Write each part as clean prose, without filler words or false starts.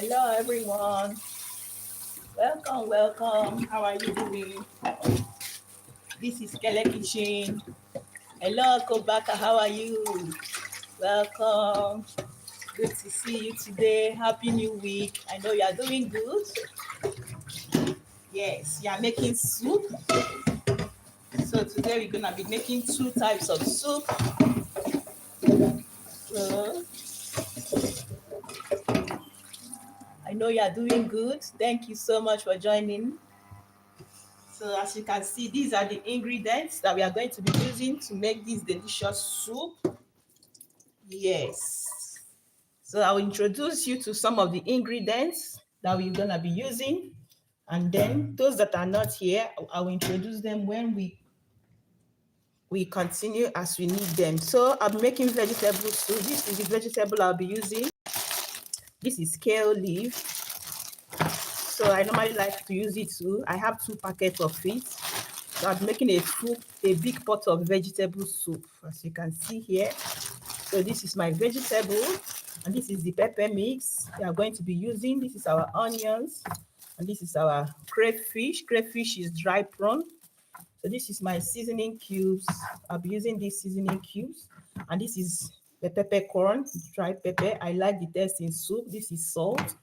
Hello, everyone. Welcome, welcome. How are you doing? This is Kele Kitchen. Hello, Kobaka. How are you? Welcome. Good to see you today. Happy New Week. I know you are doing good. Yes, you are making soup. So today we're gonna be making two types of soup. So I know you are doing good. Thank you so much for joining. So as you can see, these are the ingredients that we are going to be using to make this delicious soup. Yes. So I'll introduce you to some of the ingredients that we're going to be using. And then those that are not here, I will introduce them when we continue as we need them. So I'm making vegetable soup. This is the vegetable I'll be using. This is kale leaf. So I normally like to use it too. I have 2 packets of it. So I'm making a big pot of vegetable soup, as you can see here. So this is my vegetable, and this is the pepper mix we are going to be using. This is our onions, and this is our crayfish. Crayfish is dry prawn. So this is my seasoning cubes. I'll be using these seasoning cubes, and this is the peppercorn, dry pepper. I like the taste in soup. This is salt.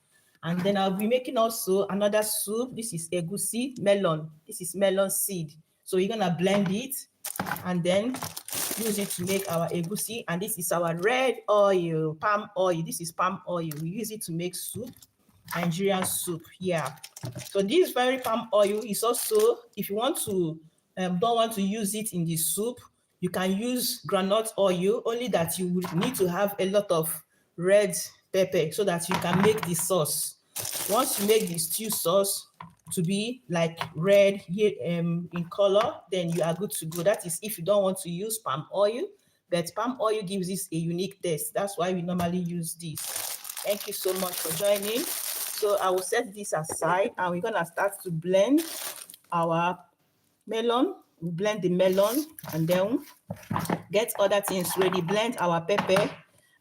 And then I'll be making also another soup. This is egusi, melon. This is melon seed. So we're gonna blend it and then use it to make our egusi. And this is our red oil, palm oil. This is palm oil. We use it to make soup, Nigerian soup. Yeah. So this very palm oil is also, if you want to, don't want to use it in the soup, you can use groundnut oil, only that you would need to have a lot of red pepper so that you can make the sauce. Once you make the stew sauce to be like red in color, then you are good to go. That is if you don't want to use palm oil, but palm oil gives this a unique taste. That's why we normally use this. Thank you so much for joining. So I will set this aside and we're gonna start to blend our melon. We blend the melon and then get other things ready. Blend our pepper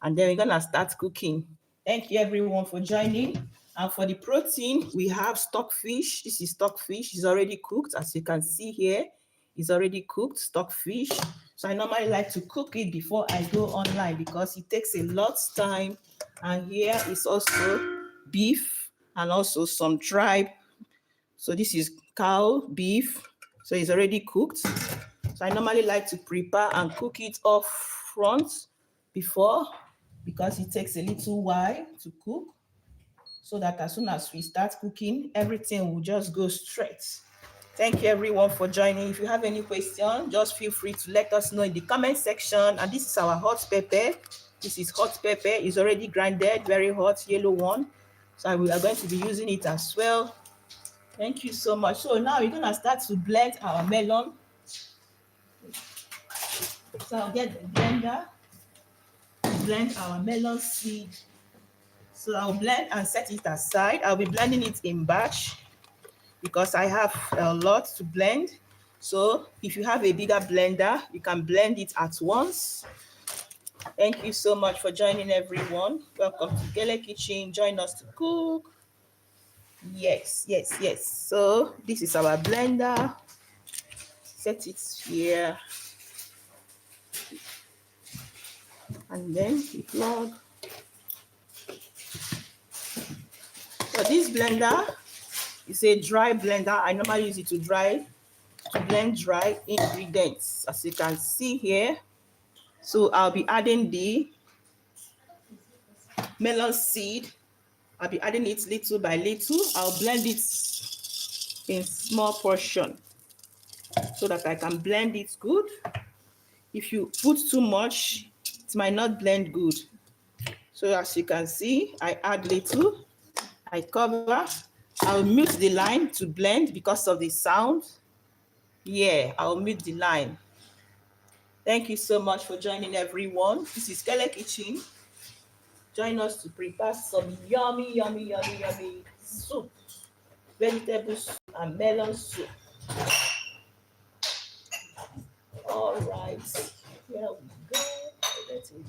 and then we're gonna start cooking. Thank you everyone for joining. And for the protein, we have stockfish. This is stockfish. It's already cooked, as you can see here. It's already cooked, stockfish. So I normally like to cook it before I go online because it takes a lot of time. And here is also beef and also some tripe. So this is cow beef. So it's already cooked. So I normally like to prepare and cook it off front before because it takes a little while to cook, so that as soon as we start cooking, everything will just go straight. Thank you everyone for joining. If you have any question, just feel free to let us know in the comment section. And this is our hot pepper. This is hot pepper. It's already grinded, very hot, yellow one. So we are going to be using it as well. Thank you so much. So now we're gonna start to blend our melon. So I'll get the blender to blend our melon seed. So I'll blend and set it aside. I'll be blending it in batch because I have a lot to blend. So if you have a bigger blender, you can blend it at once. Thank you so much for joining everyone. Welcome to Gele Kitchen. Join us to cook. Yes, yes, yes. So this is our blender. Set it here. And then we plug. So this blender is a dry blender. I normally use it to blend dry ingredients, as you can see here. So I'll be adding the melon seed. I'll be adding it little by little. I'll blend it in small portion so that I can blend it good. If you put too much, it might not blend good. So as you can see, I add little, I cover. I'll mute the line to blend because of the sound. Yeah, I'll mute the line. Thank you so much for joining everyone. This is Kele Kitchen. Join us to prepare some yummy, yummy, yummy, yummy soup. Vegetable soup and melon soup. All right, here we go. Let's see.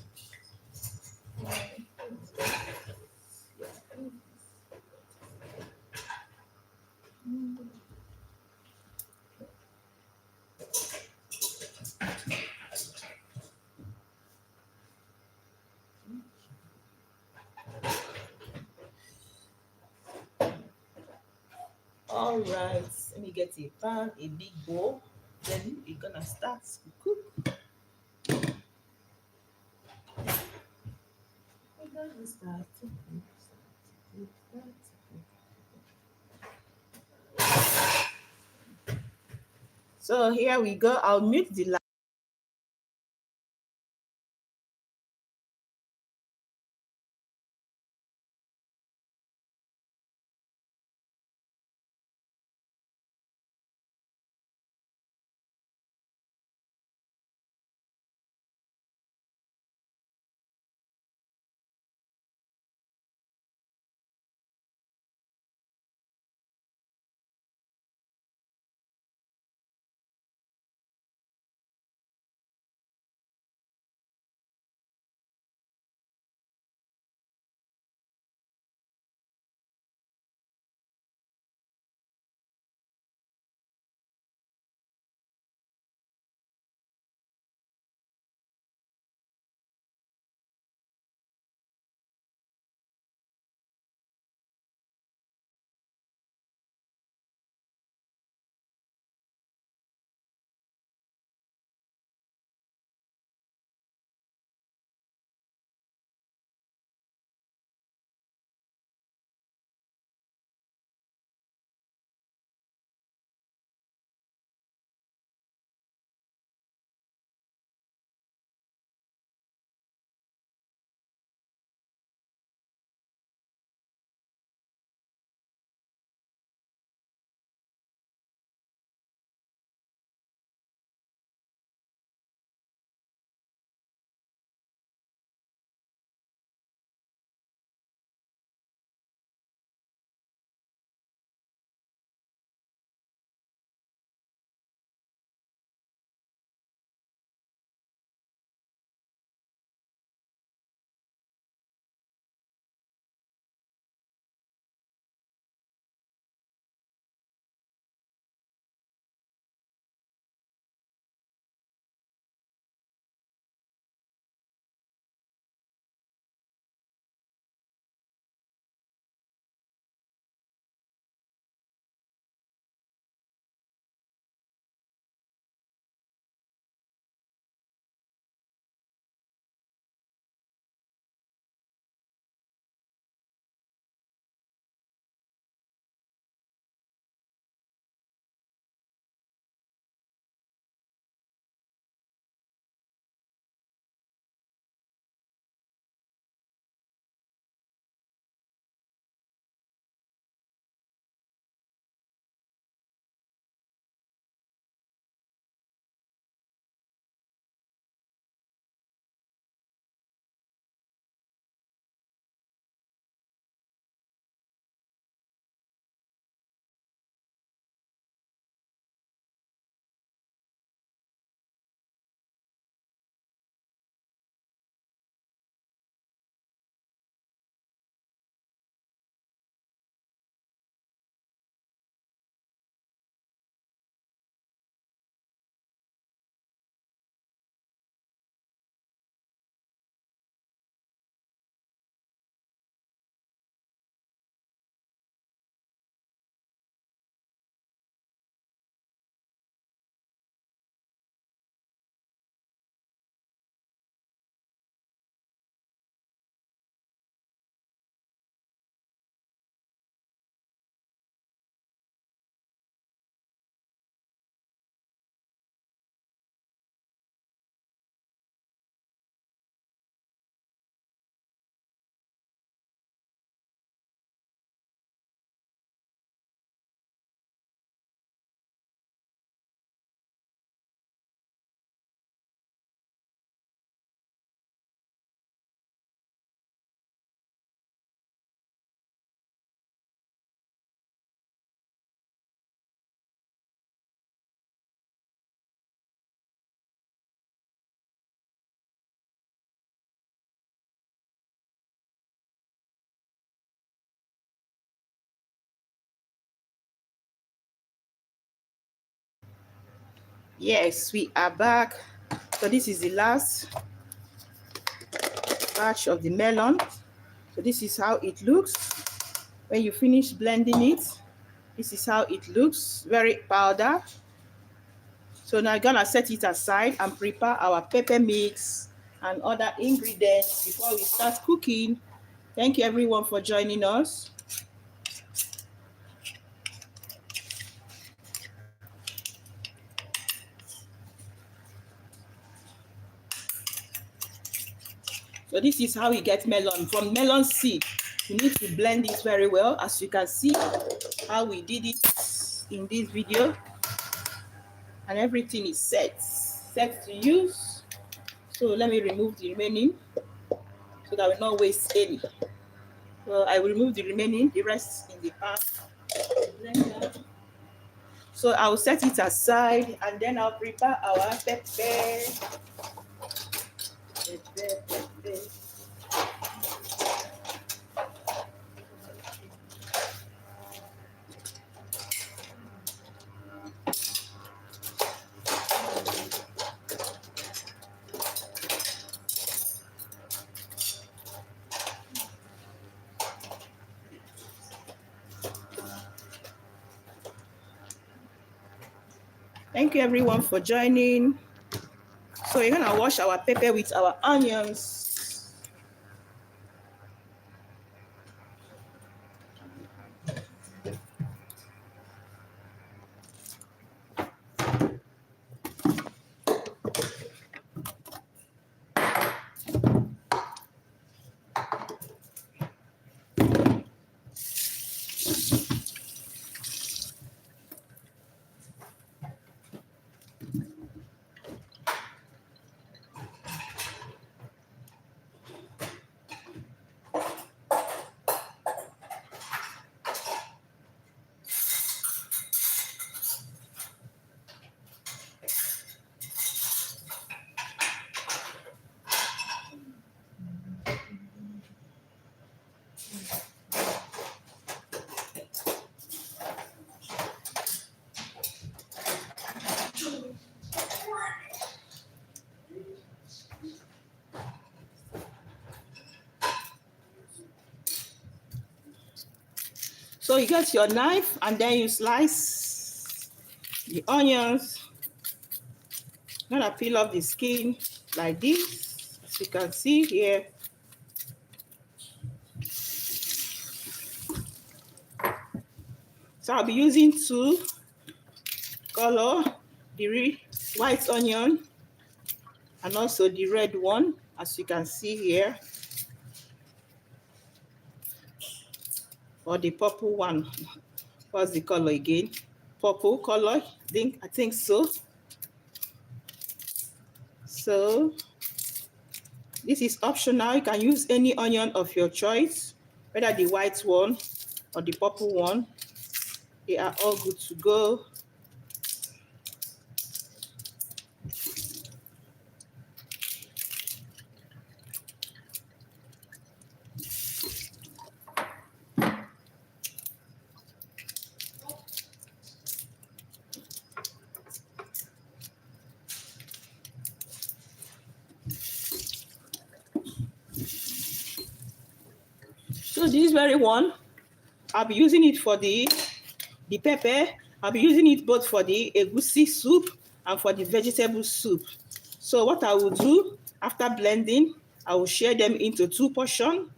All right, let me get a pan, a big bowl. Then we're gonna start to cook. We're gonna start to cook. So here we go. I'll mute the light. Yes, we are back. So this is the last batch of the melon. So this is how it looks when you finish blending it. This is how it looks, very powder. So now I'm gonna set it aside and prepare our pepper mix and other ingredients before we start cooking. Thank you everyone for joining us. So this is how we get melon. From melon seed, you need to blend it very well. As you can see how we did it in this video. And everything is set to use. So let me remove the remaining so that we not waste any. So I will remove the remaining, the rest in the pan. So I'll set it aside and then I'll prepare our pepper. Thank you everyone for joining. So we're gonna wash our pepper with our onions. So you get your knife and then you slice the onions. I'm gonna peel off the skin like this, as you can see here. So I'll be using two color, the white onion and also the red one, as you can see here, or the purple one. What's the color again? Purple color, I think so. So this is optional. You can use any onion of your choice, whether the white one or the purple one. They are all good to go. So this very one, I'll be using it for the pepper. I'll be using it both for the egusi soup and for the vegetable soup. So what I will do after blending, I will share them into two portions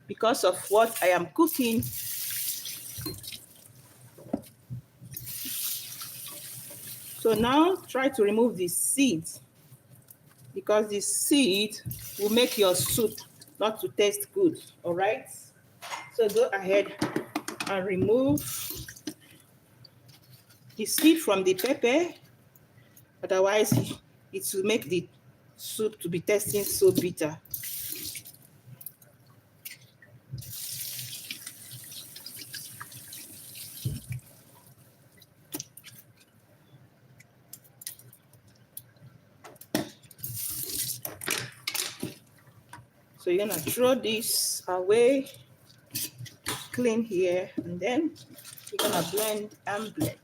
because of what I am cooking. So now try to remove the seeds because the seed will make your soup not to taste good, all right? So go ahead and remove the seed from the pepper, otherwise it will make the soup to be tasting so bitter. So you're gonna throw this away, clean here, and then you're gonna blend and blend.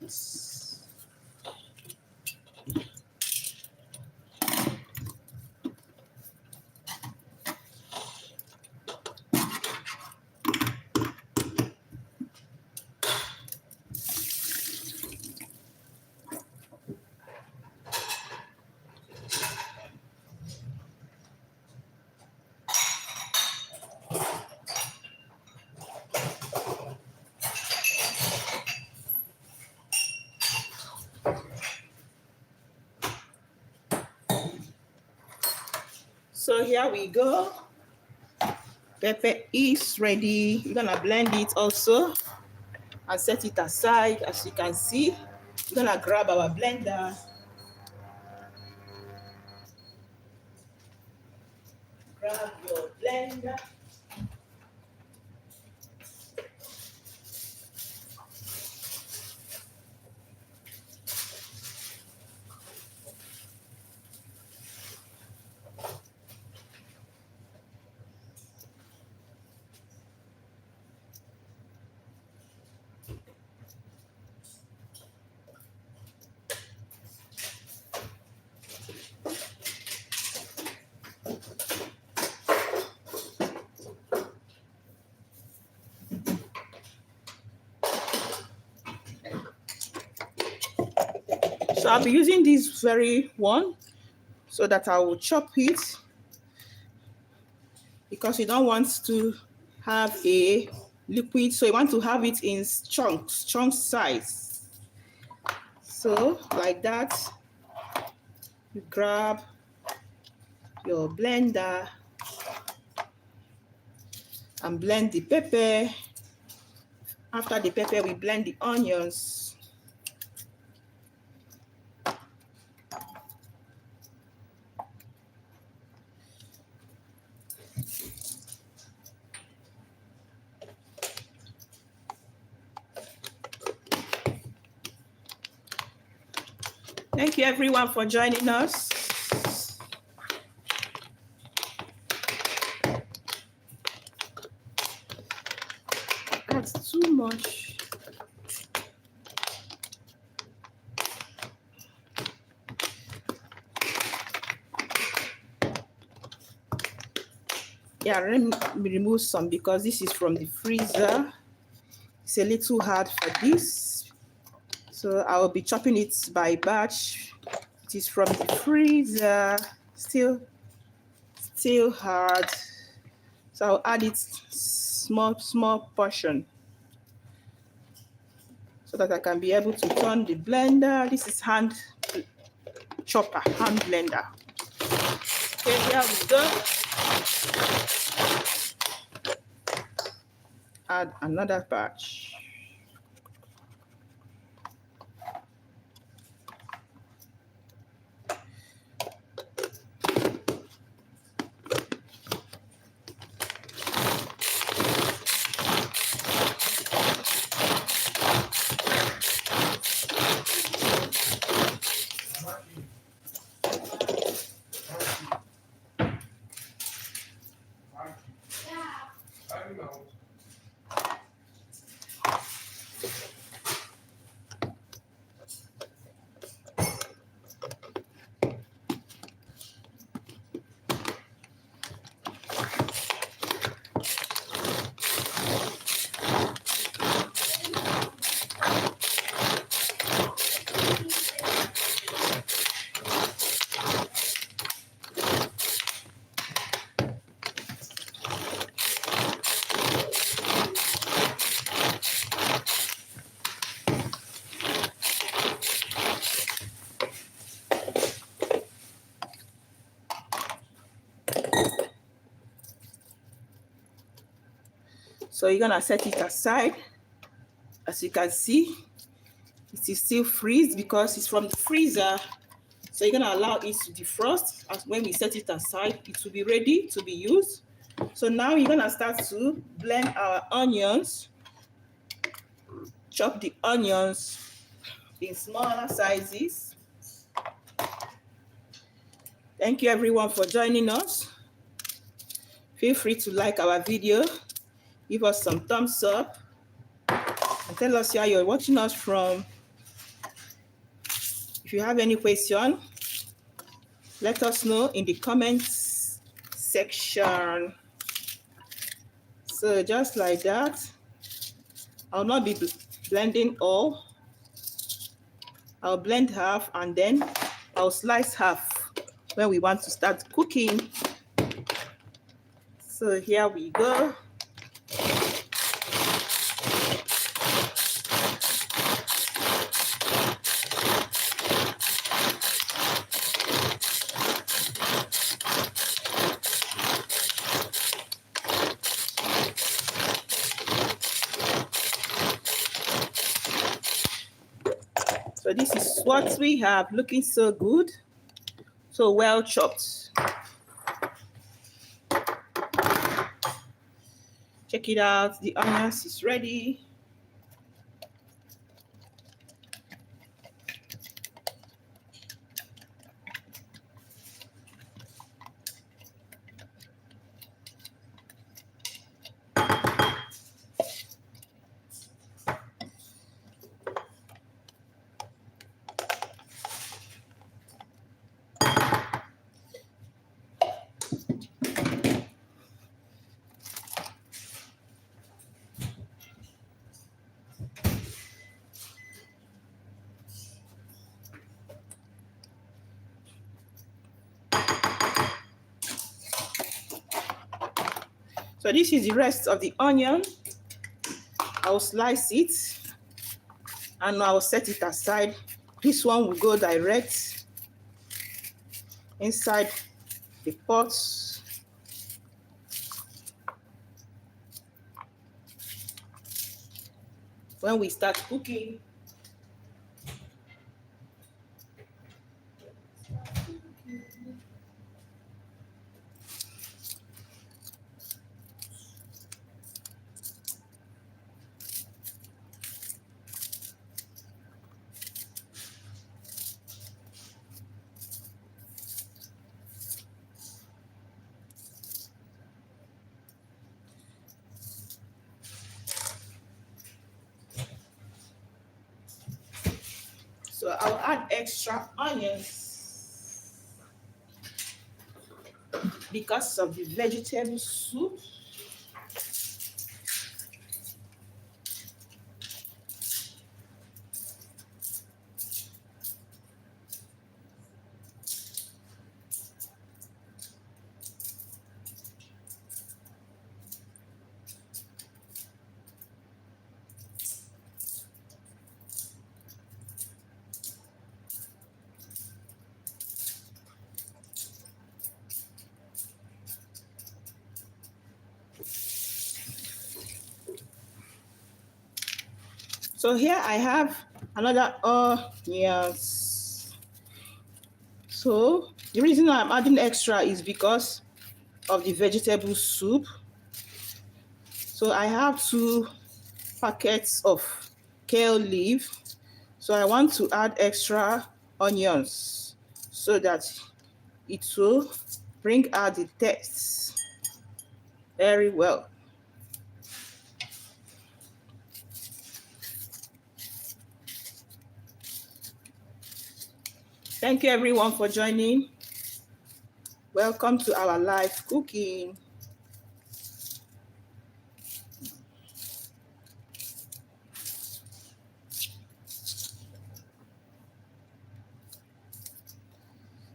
So here we go. Pepper is ready. You're gonna blend it also and set it aside. As you can see, we're gonna grab our blender. Grab your blender. So I'll be using this very one so that I will chop it, because you don't want to have a liquid, so you want to have it in chunk size. So like that, you grab your blender and blend the pepper. After the pepper, we blend the onions. Thank you everyone for joining us. That's too much. Yeah, let me remove some because this is from the freezer. It's a little hard for this. So I'll be chopping it by batch. It is from the freezer, still hard. So I'll add it small portion so that I can be able to turn the blender. This is hand chopper, hand blender. Okay, here we go. Add another batch. So you're gonna set it aside. As you can see, it is still freeze because it's from the freezer. So you're gonna allow it to defrost. As when we set it aside, it will be ready to be used. So now you're gonna start to blend our onions. Chop the onions in smaller sizes. Thank you everyone for joining us. Feel free to like our video, give us some thumbs up, and tell us where you're watching us from. If you have any question, let us know in the comments section. So just like that, I'll not be blending all. I'll blend half and then I'll slice half when we want to start cooking. So here we go. this is what we have, looking so good. So well chopped. Check it out, the onions is ready. So this is the rest of the onion. I'll slice it and I'll set it aside. This one will go direct inside the pot. When we start cooking, so I'll add extra onions because of the vegetable soup. So here I have another onions. So the reason I'm adding extra is because of the vegetable soup. So I have 2 packets of kale leaf. So I want to add extra onions so that it will bring out the taste very well. Thank you everyone for joining. Welcome to our live cooking.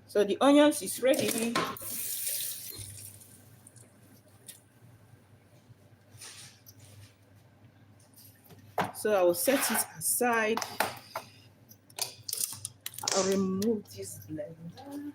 So the onions is ready. So I will set it aside. I'll remove this blender.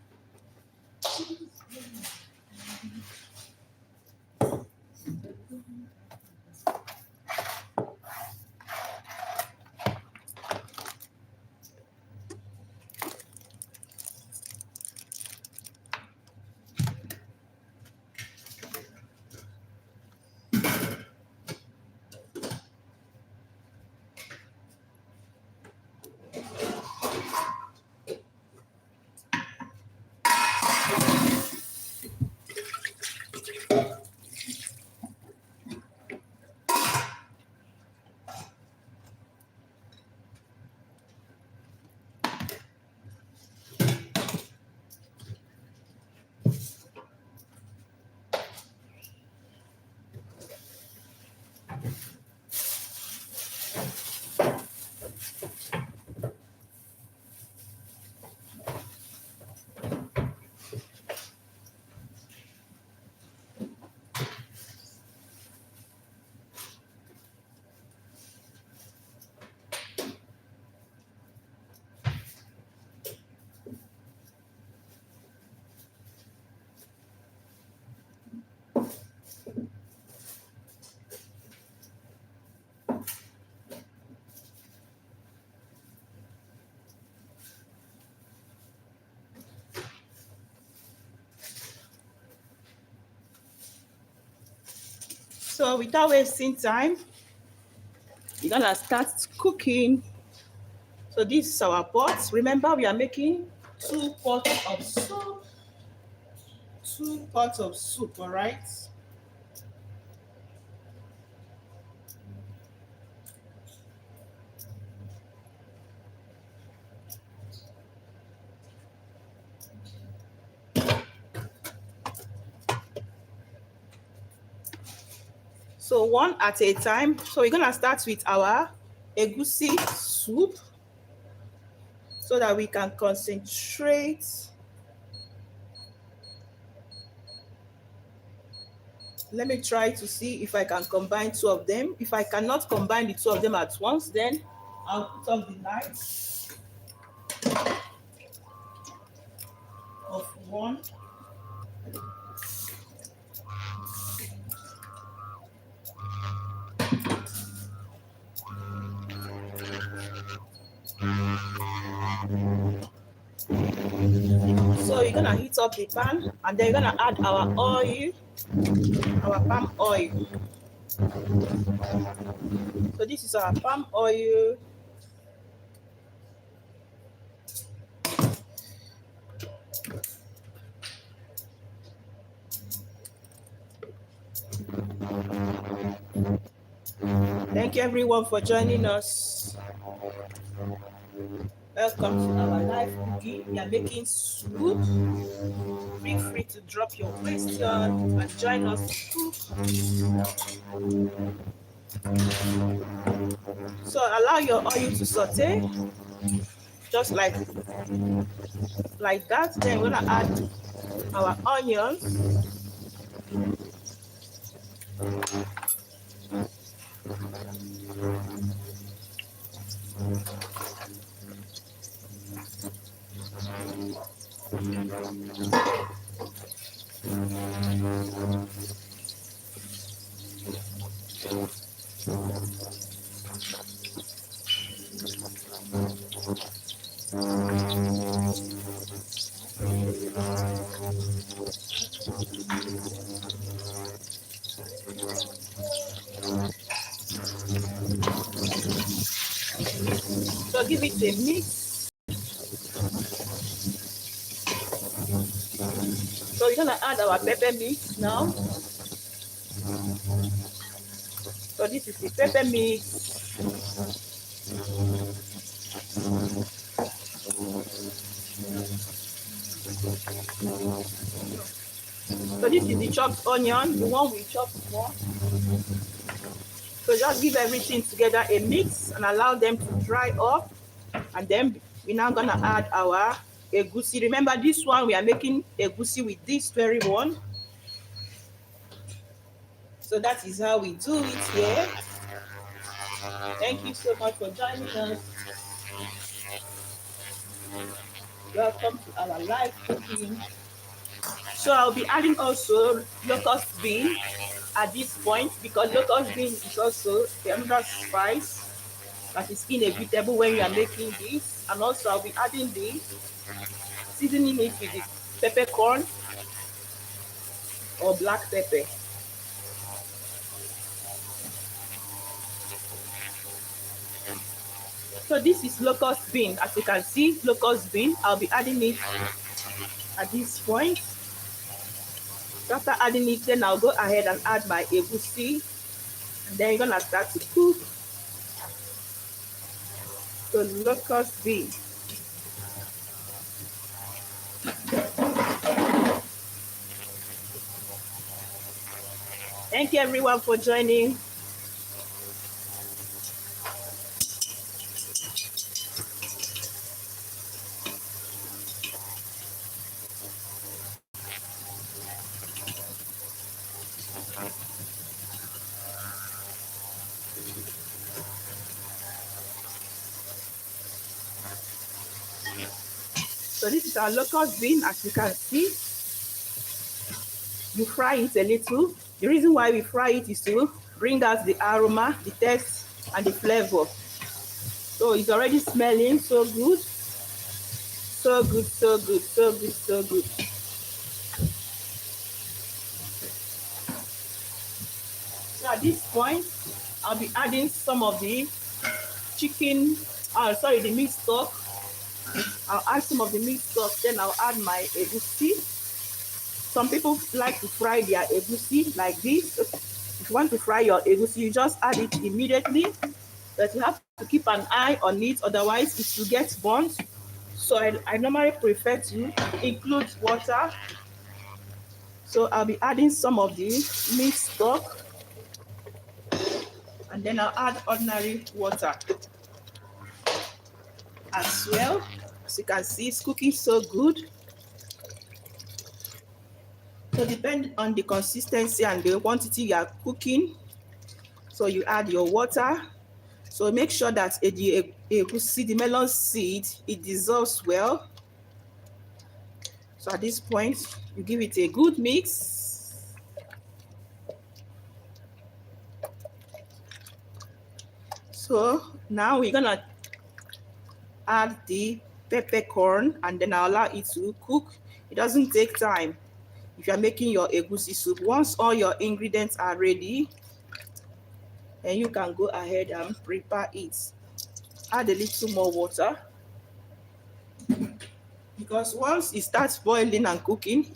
So without wasting time, we're gonna start cooking. So this is our pot. Remember, we are making 2 pots of soup. 2 pots of soup, all right? So one at a time. So we're gonna start with our egusi soup so that we can concentrate. Let me try to see if I can combine 2 of them. If I cannot combine the 2 of them at once, then I'll put off the light of one. So you're gonna heat up the pan and then you're gonna add our oil, our palm oil. So this is our palm oil. Thank you everyone for joining us. Welcome to our live cooking. We are making soup. Feel free to drop your question and join us to cook. So allow your oil to saute, just like that. Then we're gonna add our onions. So give it a mix. So we're gonna add our pepper mix now. So this is the pepper mix. So this is the chopped onion, the one we chopped more. So just give everything together a mix and allow them to dry up. And then we're now gonna add our egusi. Remember this one, we are making egusi with this very one. So that is how we do it here. Thank you so much for joining us. Welcome to our live cooking. So I'll be adding also locust bean at this point because locust bean is also another spice that is inevitable when you are making this. And also I'll be adding this, seasoning it with the peppercorn or black pepper. So this is locust bean. As you can see, locust bean. I'll be adding it at this point. After adding it, then I'll go ahead and add my egusi. And then you're gonna start to cook the locust bean. Thank you everyone for joining. So this is our locust bean. As you can see, you fry it a little. The reason why we fry it is to bring out the aroma, the taste, and the flavor. So it's already smelling so good. So good, so good, so good, so good. So at this point, I'll be adding some of the chicken, the meat stock. I'll add some of the meat stock, then I'll add my egusi. Some people like to fry their egusi like this. If you want to fry your egusi, you just add it immediately. But you have to keep an eye on it, otherwise it will get burnt. So I normally prefer to include water. So I'll be adding some of the meat stock, and then I'll add ordinary water as well. As you can see, it's cooking so good. So depending on the consistency and the quantity you are cooking, so you add your water. So make sure that the melon seed, it dissolves well. So at this point, you give it a good mix. So now we're gonna add the peppercorn, and then I'll allow it to cook. It doesn't take time if you're making your egusi soup. Once all your ingredients are ready, then you can go ahead and prepare it. Add a little more water, because once it starts boiling and cooking,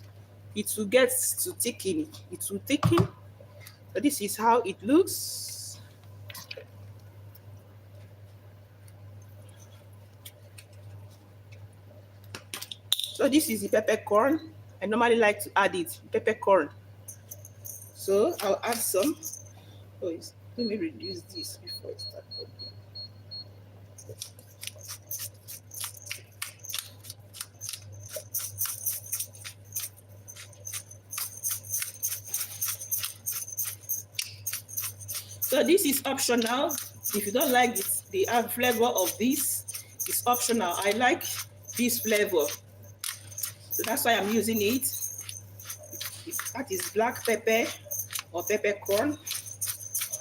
it will get to thicken. It will thicken. So this is how it looks. So this is the peppercorn. I normally like to add it, peppercorn. So I'll add some. Oh, let me reduce this before I start cooking. So this is optional. If you don't like the flavor of this, it's optional. I like this flavor, so that's why I'm using it. That is black pepper or peppercorn,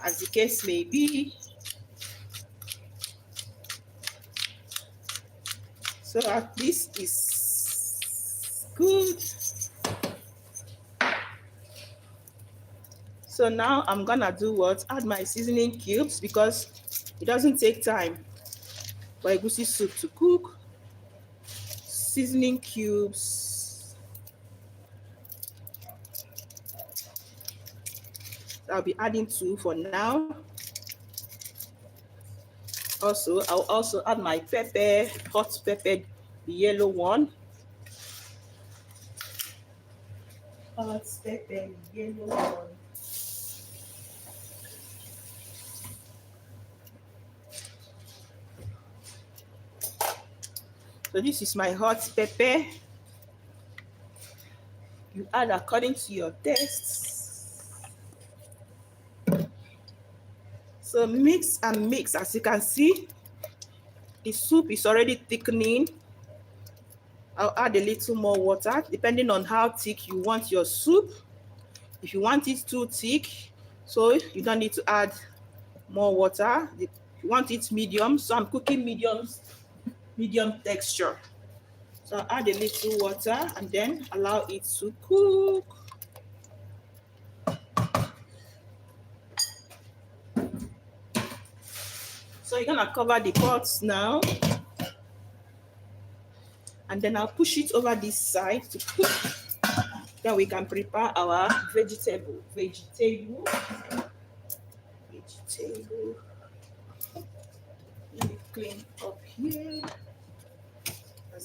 as the case may be. So this is good. So now I'm gonna do what? Add my seasoning cubes, because it doesn't take time for egusi soup to cook. Seasoning cubes. I'll be adding 2 for now. Also, I'll also add my pepper, hot pepper, the yellow one. Hot pepper, yellow one. So this is my hot pepper. You add according to your taste. So mix and mix. As you can see, the soup is already thickening. I'll add a little more water, depending on how thick you want your soup. If you want it too thick, so you don't need to add more water. If you want it medium, so I'm cooking medium texture. So I'll add a little water and then allow it to cook. So you're gonna cover the pots now, and then I'll push it over this side to cook. Then we can prepare our vegetable. Let me clean up here.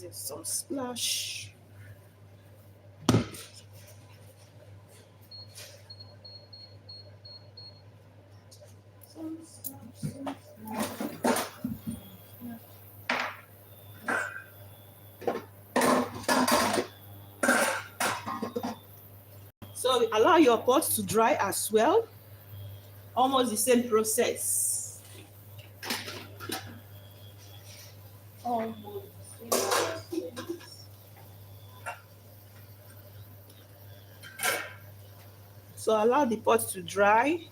There's some splash. So allow your pot to dry as well. Almost the same process. Almost the same process. So allow the pot to dry.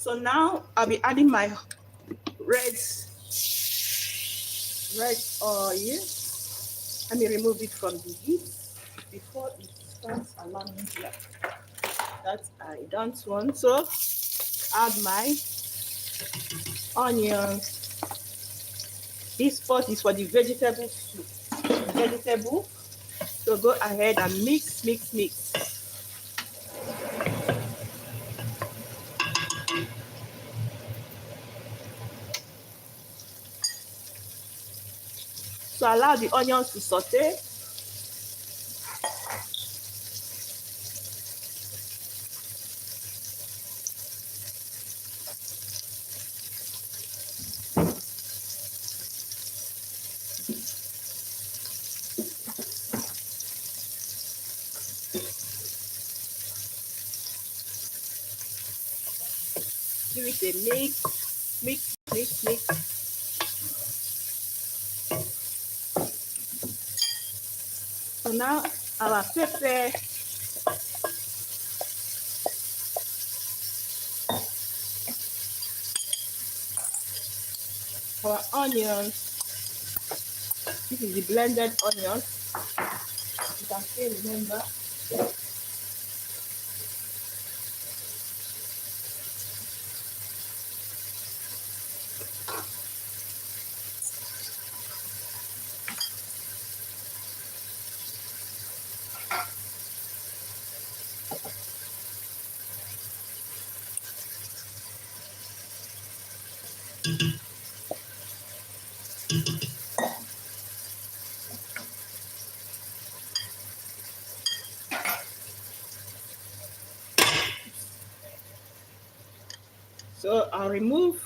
So now I'll be adding my red oil. Let me remove it from the heat before it starts alarming here. That I don't want. So add my onions. This pot is for the vegetable soup. Vegetable. So go ahead and mix, mix, mix. So allow the onions to saute. Give it a mix, mix, mix, mix. So now our pepper, our onions. This is the blended onions. You can still remember. So I'll remove.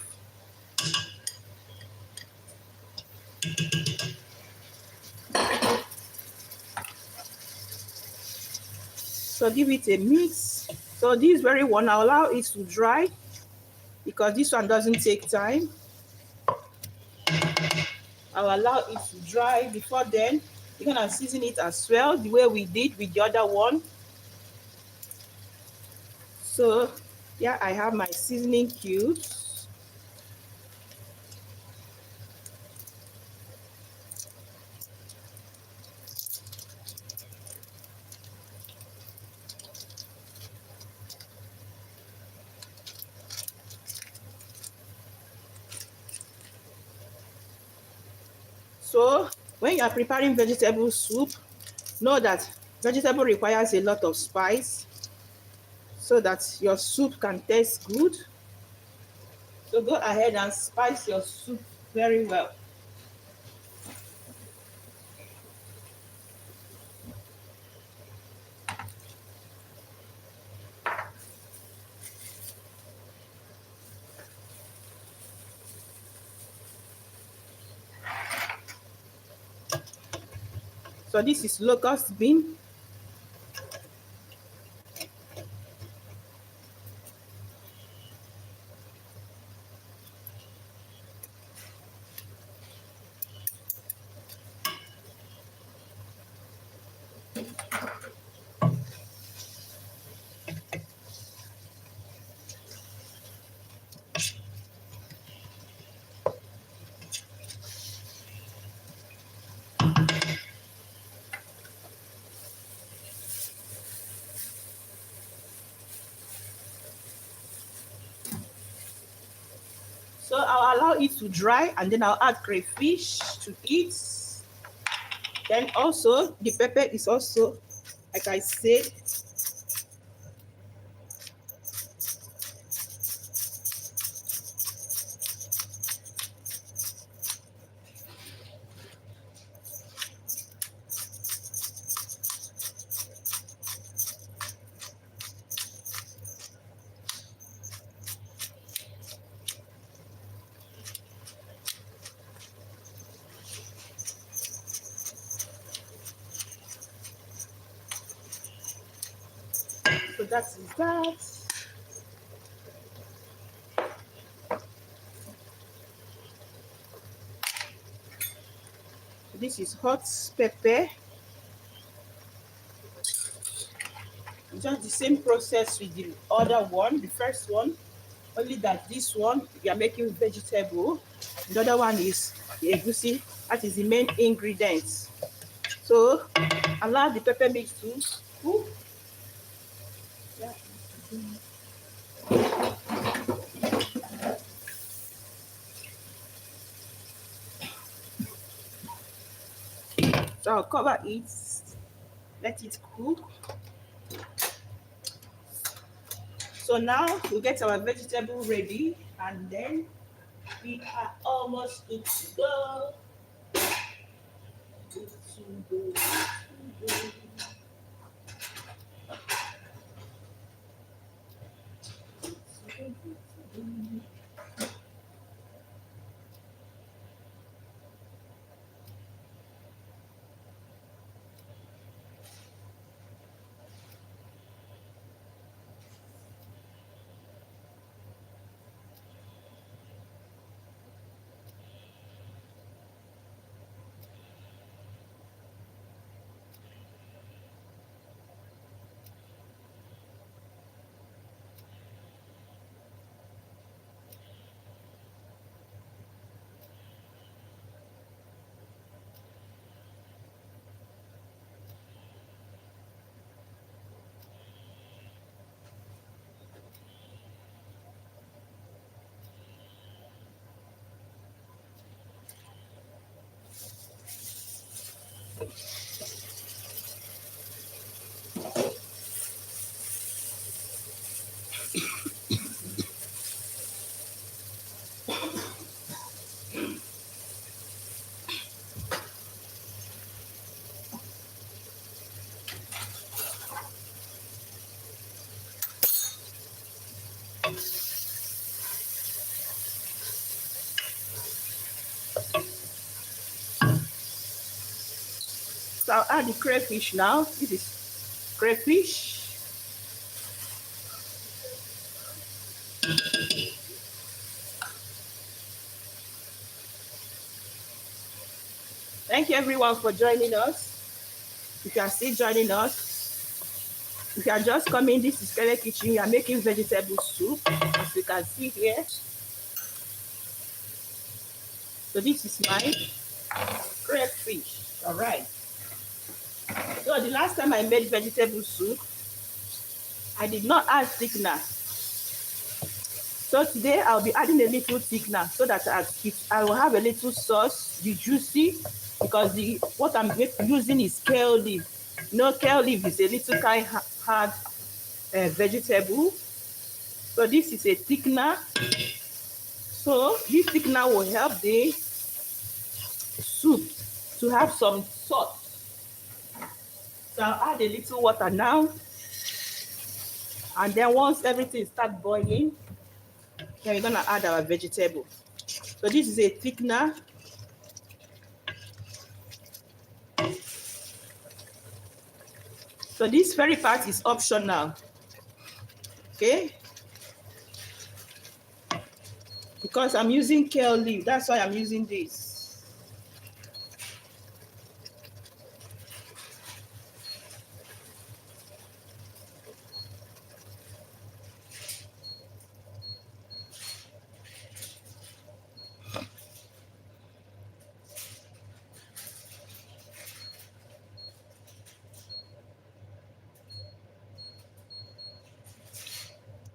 So give it a mix. So this very one, I'll allow it to dry because this one doesn't take time. I'll allow it to dry. Before then, you're gonna season it as well, the way we did with the other one. So yeah, I have my seasoning cubes. So when you are preparing vegetable soup, know that vegetable requires a lot of spice so that your soup can taste good. So go ahead and spice your soup very well. So this is locust bean. So I'll allow it to dry and then I'll add crayfish to it. Then also the pepper is also, like I said, so that is that. This is hot pepper. Just the same process with the other one, the first one. Only that this one we are making vegetable. The other one is the egusi. That is the main ingredients. So allow the pepper mix to cook. Yeah. So I'll cover it, let it cook. So now we get our vegetable ready, and then we are almost good to go. Good to go. Good to go. So I'll add the crayfish now. This is crayfish. Thank you everyone for joining us. If you are still joining us, if you are just coming, this is Kele Kitchen. We are making vegetable soup, as you can see here. So this is my crayfish. All right. So the last time I made vegetable soup, I did not add thickener. So today I'll be adding a little thickener so that I will have a little sauce, the juicy, because what I'm using is kale leaf. You know, kale leaf is a little kind hard vegetable. So this is a thickener. So this thickener will help the soup to have some salt. So I'll add a little water now. And then once everything starts boiling, then we're gonna add our vegetable. So this is a thickener. So this very part is optional. Okay? Because I'm using kale leaf, that's why I'm using this.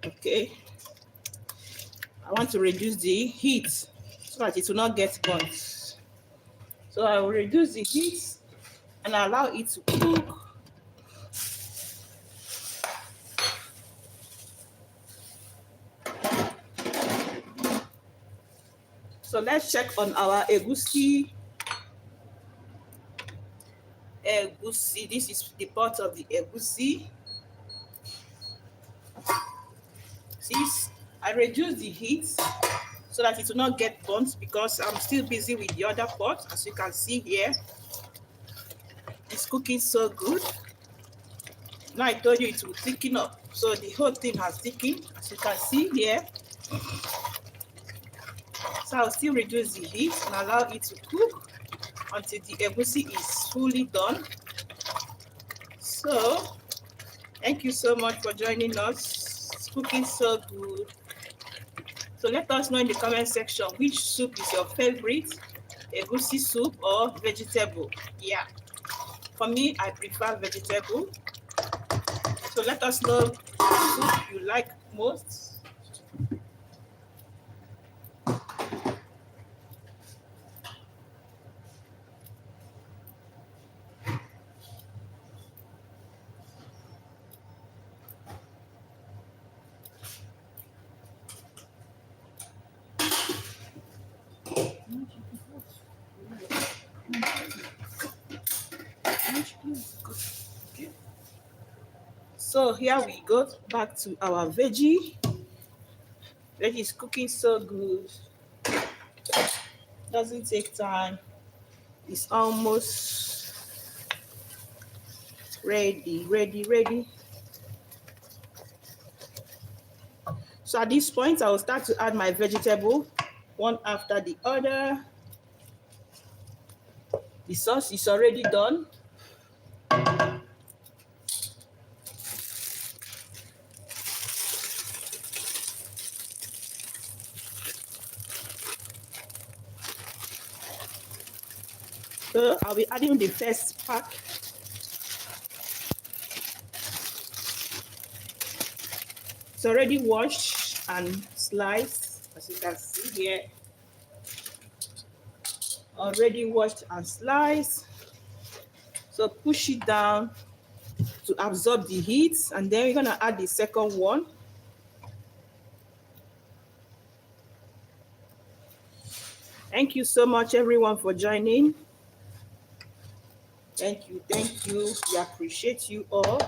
Okay. I want to reduce the heat so that it will not get burnt. So I will reduce the heat and allow it to cook. So let's check on our egusi. Egusi, this is the pot of the egusi. See, I reduce the heat so that it will not get burnt because I'm still busy with the other pot. As you can see here, it's cooking so good. Now I told you it will thicken up. So the whole thing has thickened, as you can see here. So I'll still reduce the heat and allow it to cook until the egusi is fully done. So thank you so much for joining us. It's cooking so good. So let us know in the comment section which soup is your favorite, egusi soup or vegetable. Yeah, for me, I prefer vegetable. So let us know the soup you like most. So here we go back to our veggie. Veggie is cooking so good. Doesn't take time. It's almost ready. So at this point, I will start to add my vegetable one after the other. The sauce is already done. So I'll be adding the first pack. It's already washed and sliced, as you can see here. Already washed and sliced. So push it down to absorb the heat, and then we're gonna add the second one. Thank you so much, everyone, for joining. Thank you. We appreciate you all.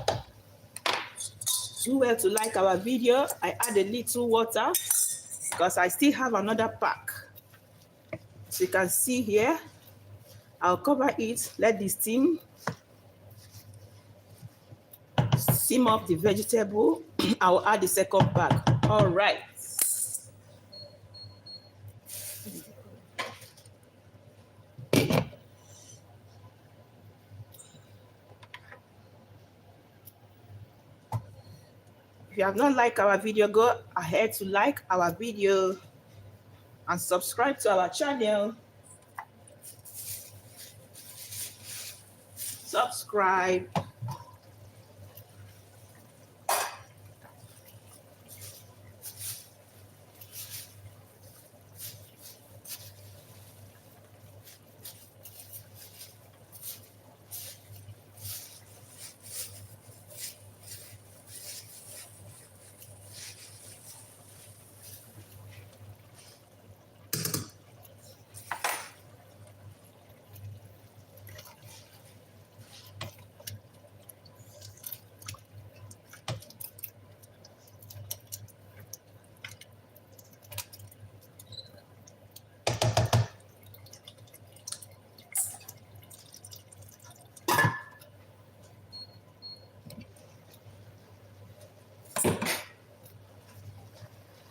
Do well to like our video. I add a little water because I still have another pack. So you can see here, I'll cover it, let the steam steam up the vegetable. I'll add the second pack. All right. If you have not liked our video, go ahead to like our video and subscribe to our channel. Subscribe.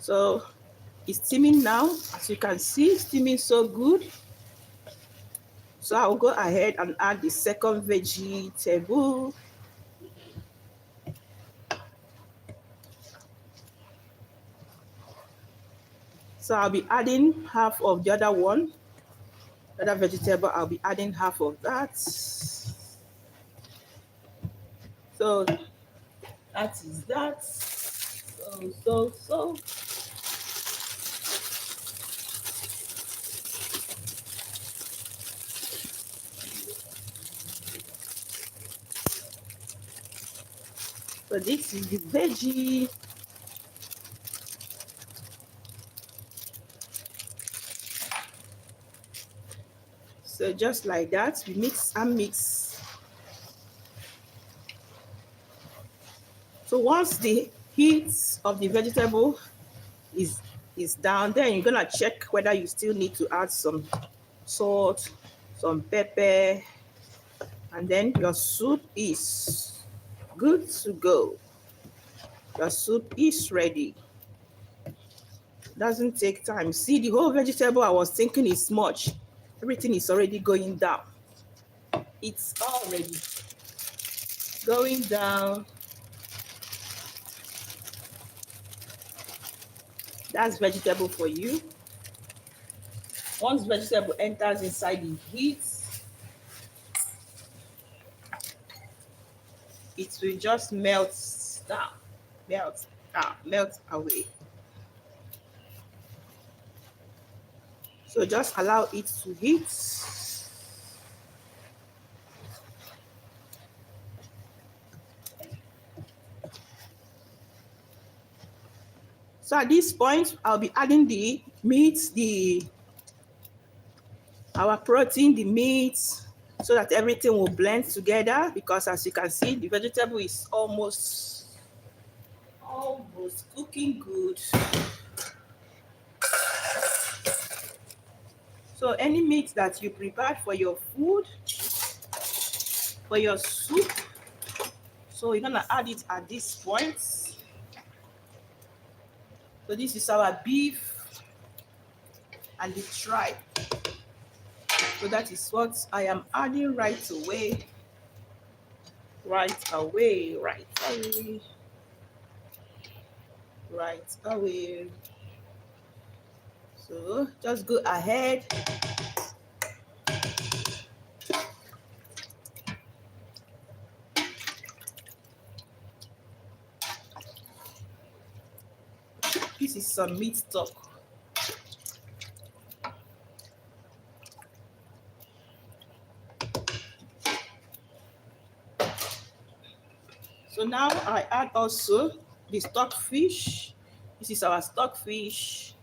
So it's steaming now. As you can see, steaming so good. So I'll go ahead and add the second vegetable. So I'll be adding half of the other one. The other vegetable, I'll be adding half of that. So that is that. So. So this is the veggie. So just like that, we mix and mix. So once the heat of the vegetable is down, then you're gonna check whether you still need to add some salt, some pepper, and then your soup is good to go. Your soup is ready. Doesn't take time. See, the whole vegetable I was thinking is much. Everything is already going down. It's already going down. That's vegetable for you. Once vegetable enters inside the heat, it will just melt down, melt away. So just allow it to heat. So at this point, I'll be adding the meat, our protein, the meat, so that everything will blend together, because as you can see, the vegetable is almost cooking good. So any meat that you prepared for your food, for your soup, so you're gonna add it at this point. So this is our beef and the tripe. So that is what I am adding right away. Right away, right away, right away. So just go ahead. This is some meat stock. So now I add also the stock fish. This is our stock fish.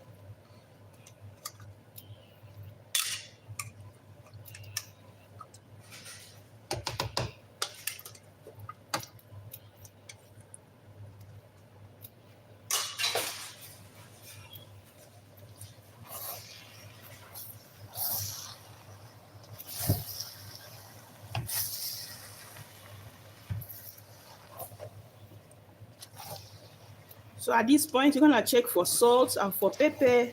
So at this point, you're gonna check for salt and for pepper.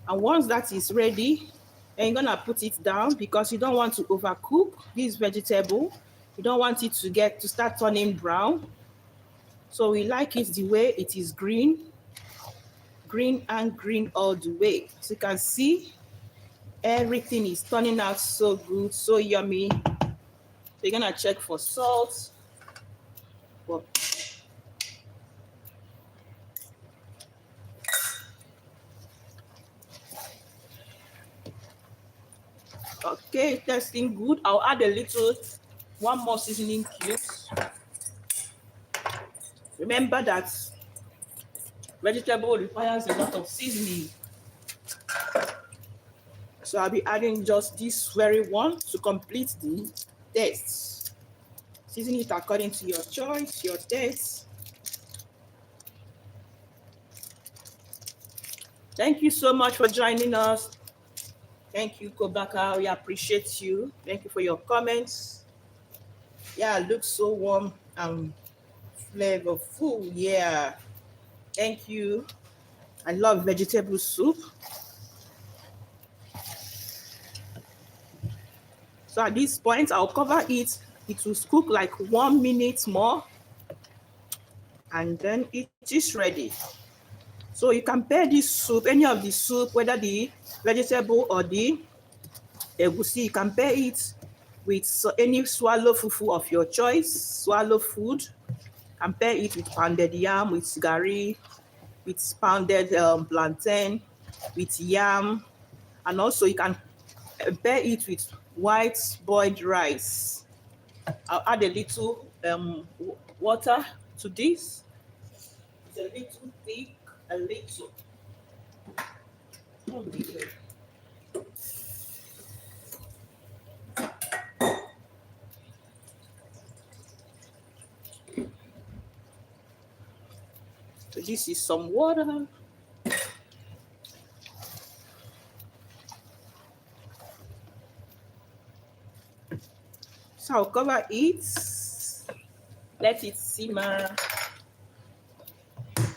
And once that is ready, then you're gonna put it down, because you don't want to overcook this vegetable. You don't want it to start turning brown. So we like it the way it is green and green all the way. So you can see everything is turning out so good, so yummy. So you're gonna check for salt. Okay, tasting good. I'll add one more seasoning cubes. Remember that vegetable requires a lot of seasoning. So I'll be adding just this very one to complete the taste. Season it according to your choice, your taste. Thank you so much for joining us. Thank you, Kobaka. We appreciate you. Thank you for your comments. Yeah, it looks so warm and flavorful. Yeah. Thank you. I love vegetable soup. So at this point, I'll cover it. It will cook like 1 minute more, and then it is ready. So you can pair this soup, any of the soup, whether the vegetable or the egusi, you can pair it with any swallow fufu of your choice, swallow food. Compare it with pounded yam, with garri, with pounded plantain, with yam, and also you can pair it with white boiled rice. I'll add a little water to this. It's a little thick, a little. So this is some water. So I'll cover it, let it simmer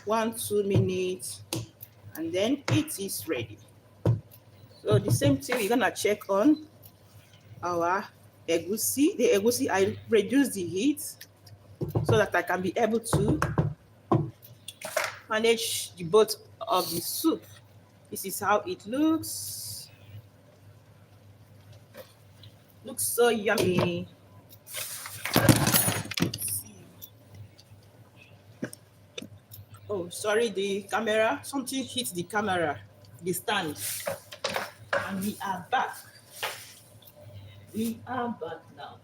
1-2 minutes, and then it is ready. So the same thing, we're gonna check on our egusi. The egusi, I reduce the heat so that I can be able to manage both of the soup. This is how it looks. Looks so yummy. Oh, sorry, the camera. Something hit the camera, the stand. And we are back. We are back now.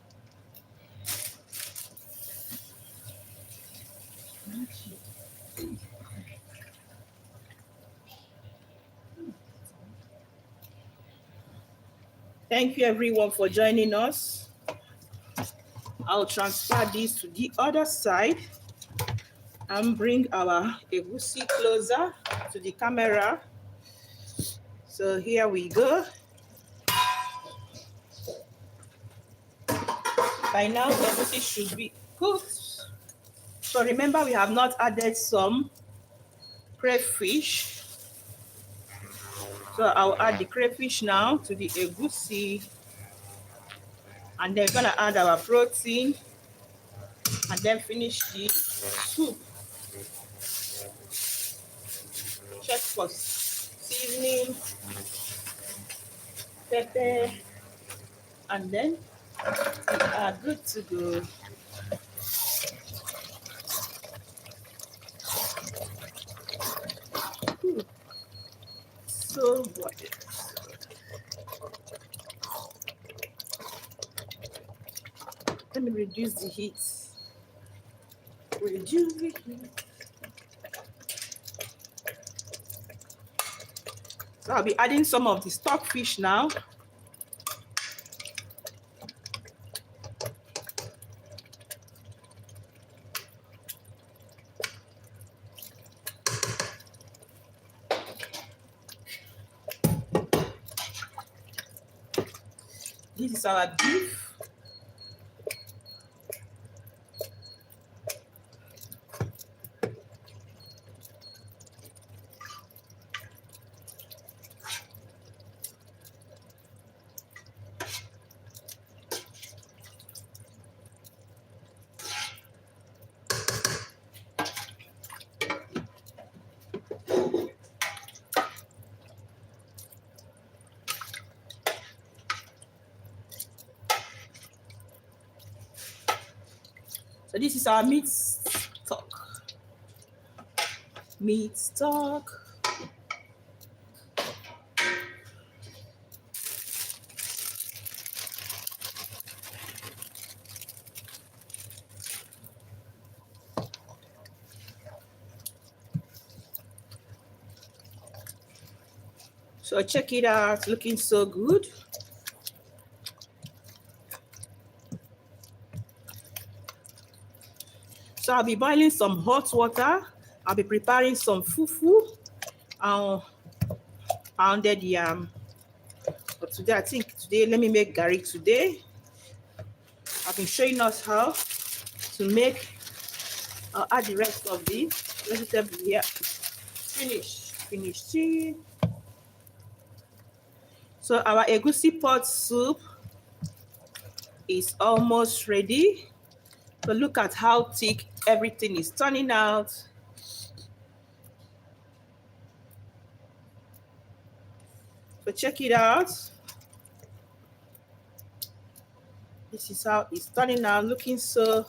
Thank you everyone for joining us. I'll transfer this to the other side and bring our egusi closer to the camera. So here we go. By now, egusi should be cooked. So remember, we have not added some crayfish. So I'll add the crayfish now to the egusi. And then we're gonna add our protein and then finish the soup. Check for seasoning, pepper, and then we are good to go. So good. Let me reduce the heat. Reduce the heat. So I'll be adding some of the stockfish now. This is our beef. So this is our meat stock. Meat stock. So check it out, looking so good. So I'll be boiling some hot water. I'll be preparing some fufu. Pounded yam. But today, let me make garri today. I've been showing us how to make. I'll add the rest of the vegetable here. Finish. So our egusi pot soup is almost ready. So look at how thick everything is turning out. So check it out. This is how it's turning out, looking so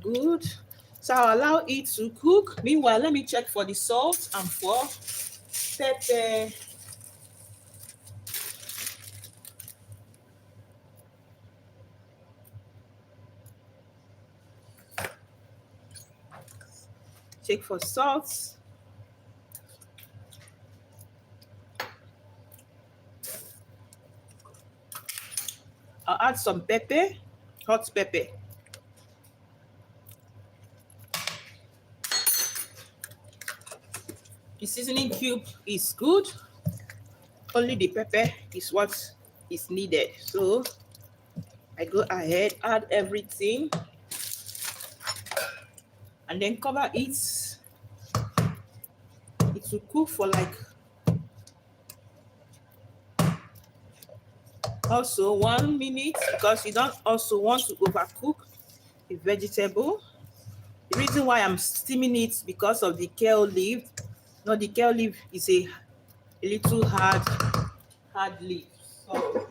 good. So I'll allow it to cook. Meanwhile, let me check for the salt and for pepper. Check for salt. I'll add some pepper, hot pepper. The seasoning cube is good. Only the pepper is what is needed. So I go ahead, add everything, and then cover it. It will cook for like also 1 minute, because you don't also want to overcook the vegetable. The reason why I'm steaming it because of the kale leaf. No, the kale leaf is a little hard leaf. So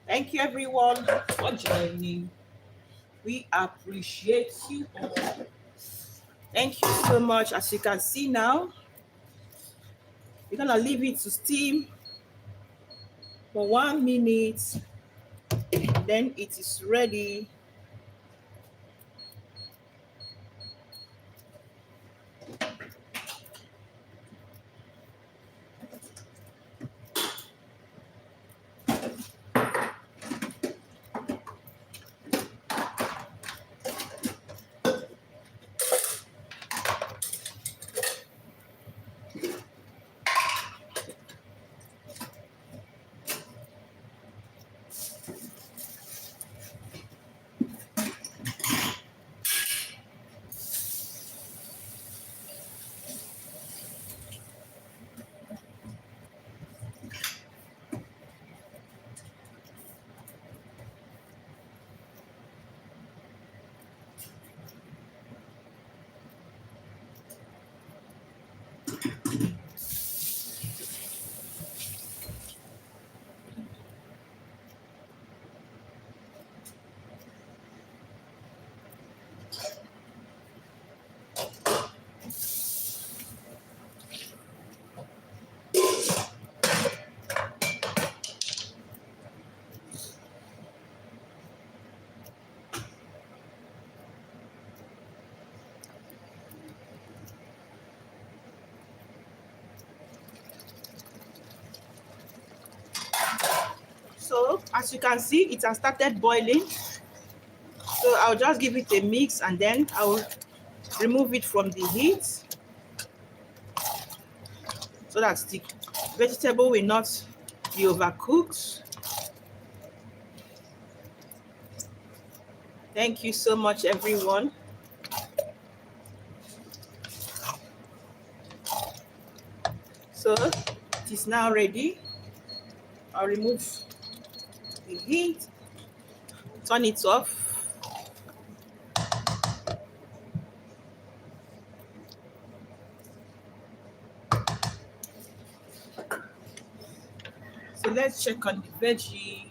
thank you everyone for joining. We appreciate you all. Thank you so much. As you can see now, we're gonna leave it to steam for 1 minute. Then it is ready. So as you can see, it has started boiling. So I'll just give it a mix and then I'll remove it from the heat so that the vegetable will not be overcooked. Thank you so much, everyone. So it is now ready. I'll remove the heat, turn it off. So let's check on the veggie.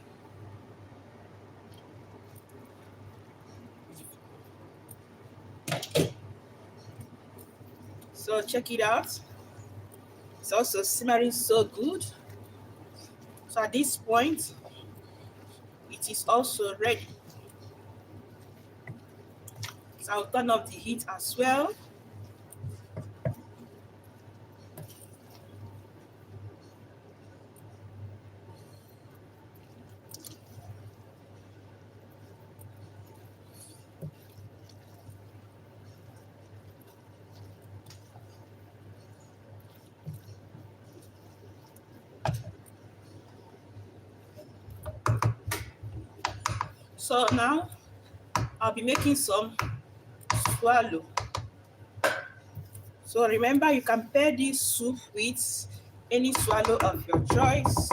So check it out. It's also simmering so good. So at this point, it is also ready. So I'll turn off the heat as well. So now I'll be making some swallow. So remember, you can pair this soup with any swallow of your choice.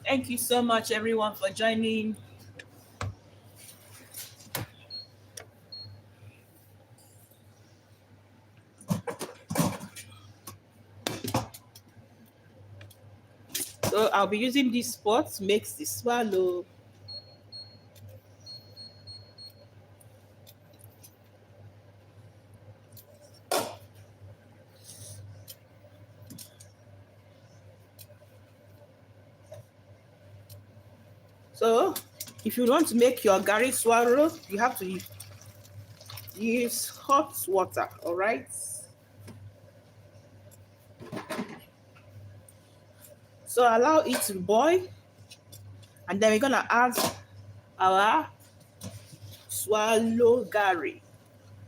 Thank you so much, everyone, for joining. So I'll be using this spot to make the swallow. So if you want to make your garri swallow, you have to use hot water, all right? So allow it to boil, and then we're gonna add our swallow garri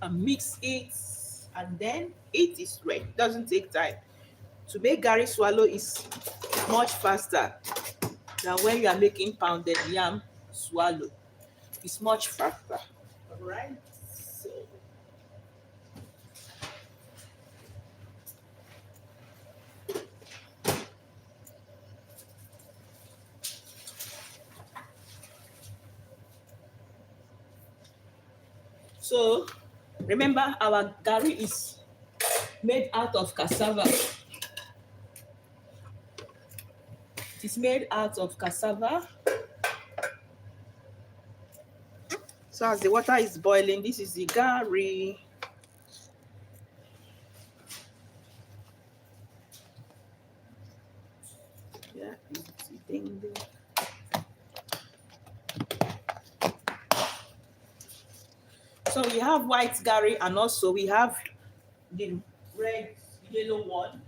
and mix it, and then it is ready. It doesn't take time. To make garri swallow is much faster than when you are making pounded yam swallow. It's much faster. All right. So remember, our garri is made out of cassava. It is made out of cassava. So as the water is boiling, this is the garri. Yeah, so we have white garri, and also we have the red, yellow one.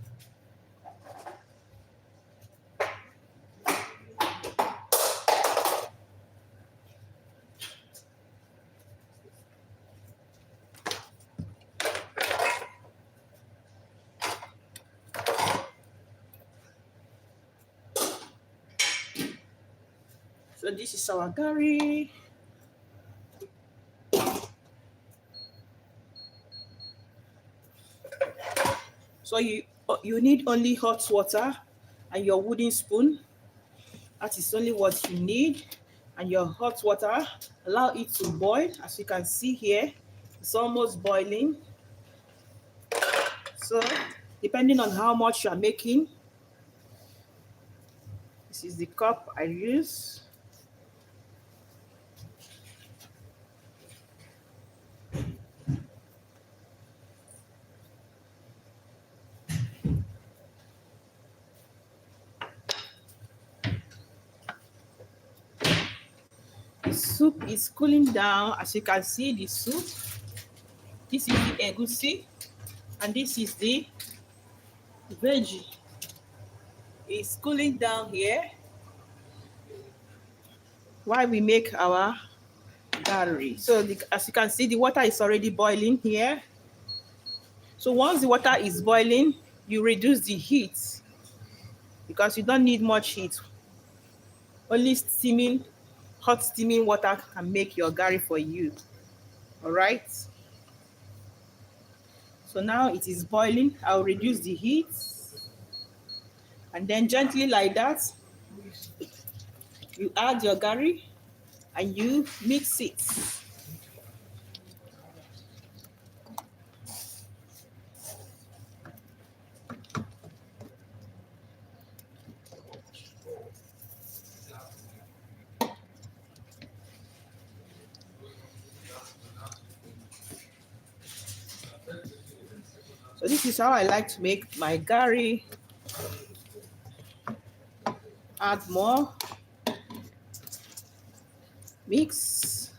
So this is our garri. So you need only hot water and your wooden spoon. That is only what you need. And your hot water, allow it to boil. As you can see here, it's almost boiling. So depending on how much you are making, this is the cup I use. The soup is cooling down. As you can see, the soup, this is the egusi, and this is the veggie. It's cooling down here while we make our garri. So as you can see, the water is already boiling here. So once the water is boiling, you reduce the heat because you don't need much heat. Only steaming, hot steaming water can make your garri for you. All right. So now it is boiling. I'll reduce the heat. And then gently like that, you add your garri and you mix it. So this is how I like to make my garri. Add more. Mix.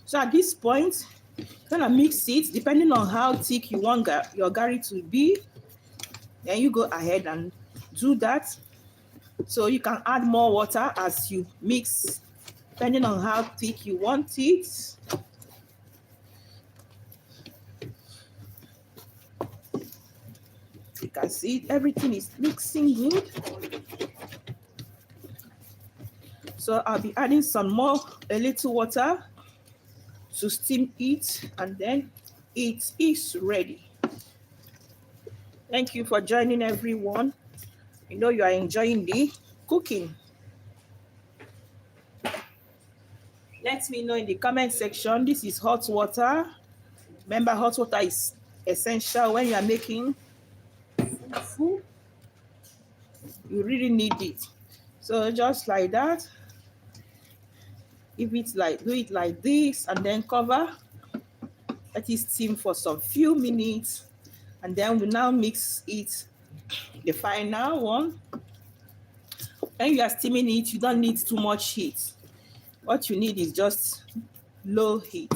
So at this point, gonna mix it depending on how thick you want your garri to be. Then you go ahead and do that. So you can add more water as you mix, depending on how thick you want it. can see everything is mixing good. So I'll be adding a little water to steam it, and then it is ready. Thank you for joining, everyone. You know you are enjoying the cooking. Let me know in the comment section. This is hot water. Remember, hot water is essential when you are making food. You really need it. So just like that, do it like this, and then cover. Let it steam for some few minutes, and then we now mix it. The final one. When you are steaming it, you don't need too much heat. What you need is just low heat.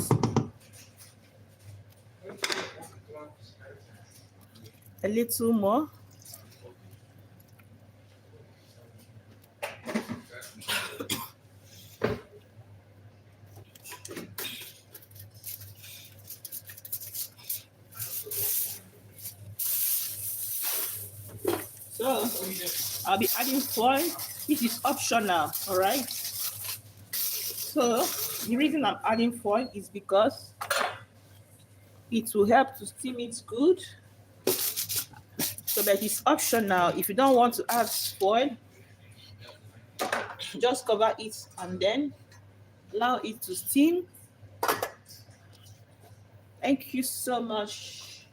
A little more. So I'll be adding foil. This is optional, all right? So the reason I'm adding foil is because it will help to steam it good. So that it's optional. If you don't want to add foil, just cover it and then allow it to steam. Thank you so much,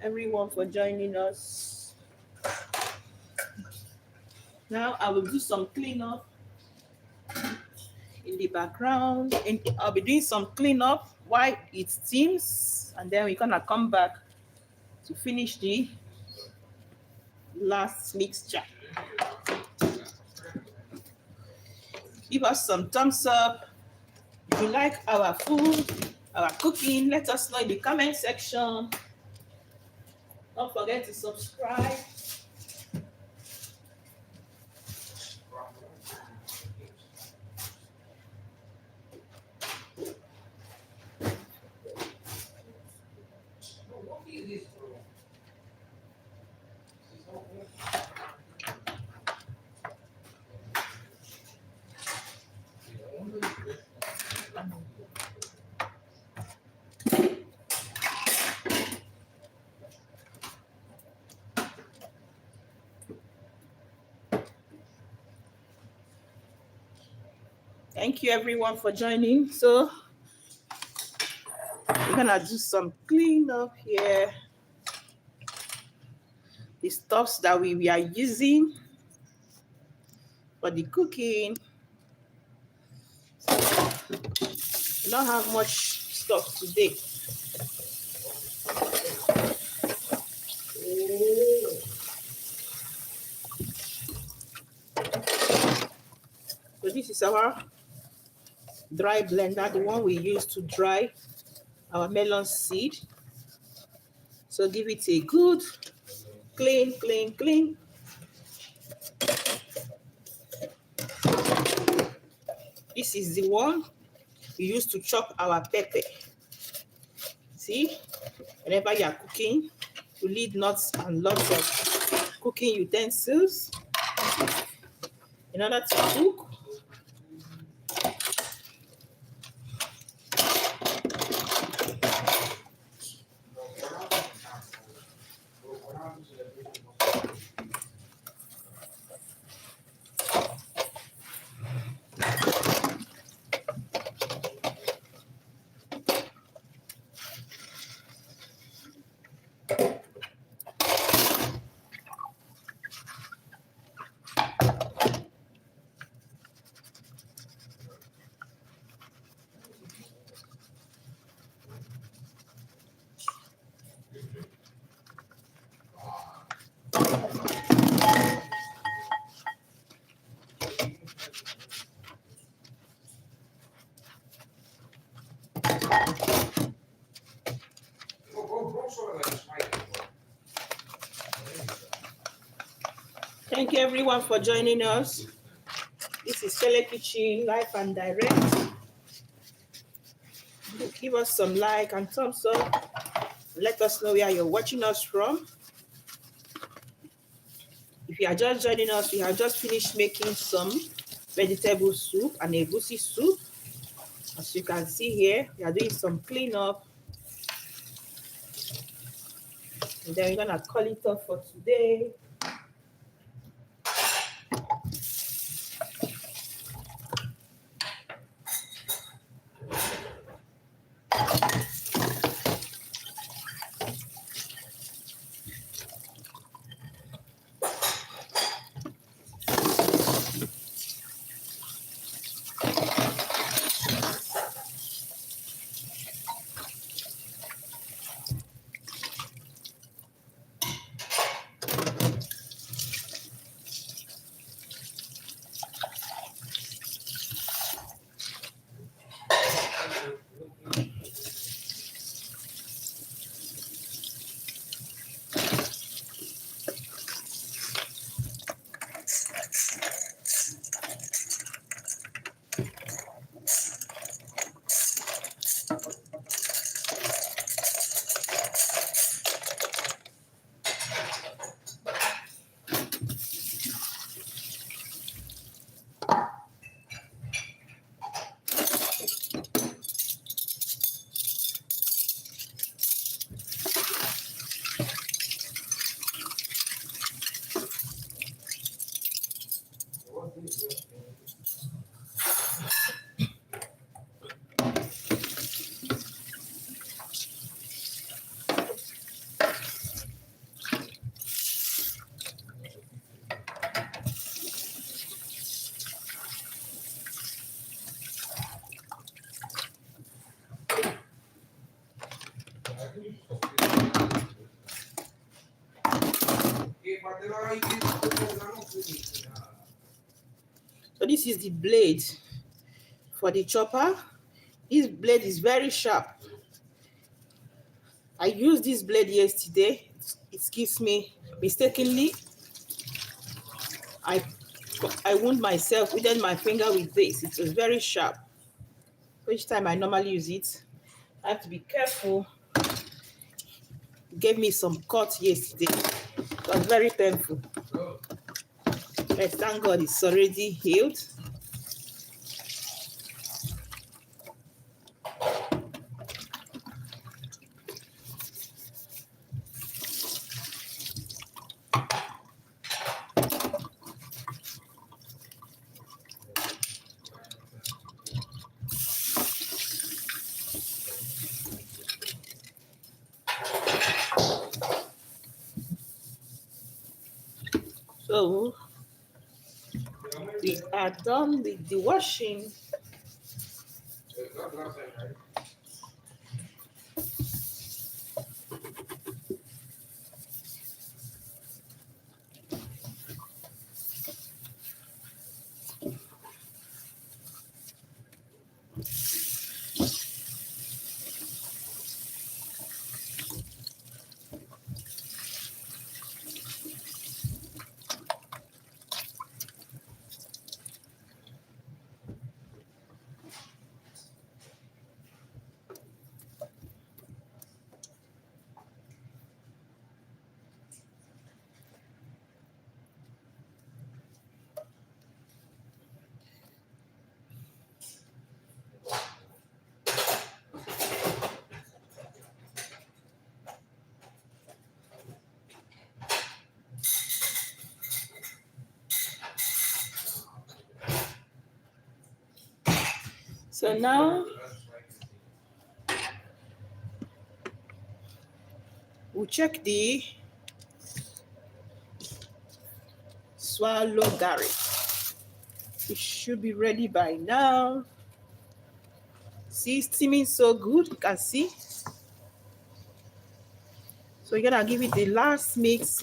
everyone, for joining us. Now I will do some cleanup in the background, and I'll be doing some cleanup while it steams, and then we're gonna come back to finish the last mixture. Give us some thumbs up if you like our food, our cooking. Let us know in the comment section. Don't forget to subscribe. Thank you, everyone, for joining. So we're gonna do some cleanup here. The stuffs that we are using for the cooking. We don't have much stuff today. So this is our dry blender, the one we use to dry our melon seed. So give it a good clean. This is the one we use to chop our pepper. See, whenever you are cooking, you need lots and lots of cooking utensils in order to cook. Thank you, everyone, for joining us. This is Shele Kitchen, live and direct. Give us some like and thumbs up. Let us know where you're watching us from. If you are just joining us, we have just finished making some vegetable soup and egusi soup. As you can see here, we are doing some cleanup. And then we're gonna call it off for today. So this is the blade for the chopper. This blade is very sharp. I used this blade yesterday. It gives me mistakenly. I wound myself within my finger with this. It was very sharp. Each time I normally use it, I have to be careful. It gave me some cut yesterday. It was very painful. But thank God it's already healed. So we are done with the washing. So now we'll check the swallow garri. It should be ready by now. See, steaming so good, you can see. So you're gonna give it the last mix.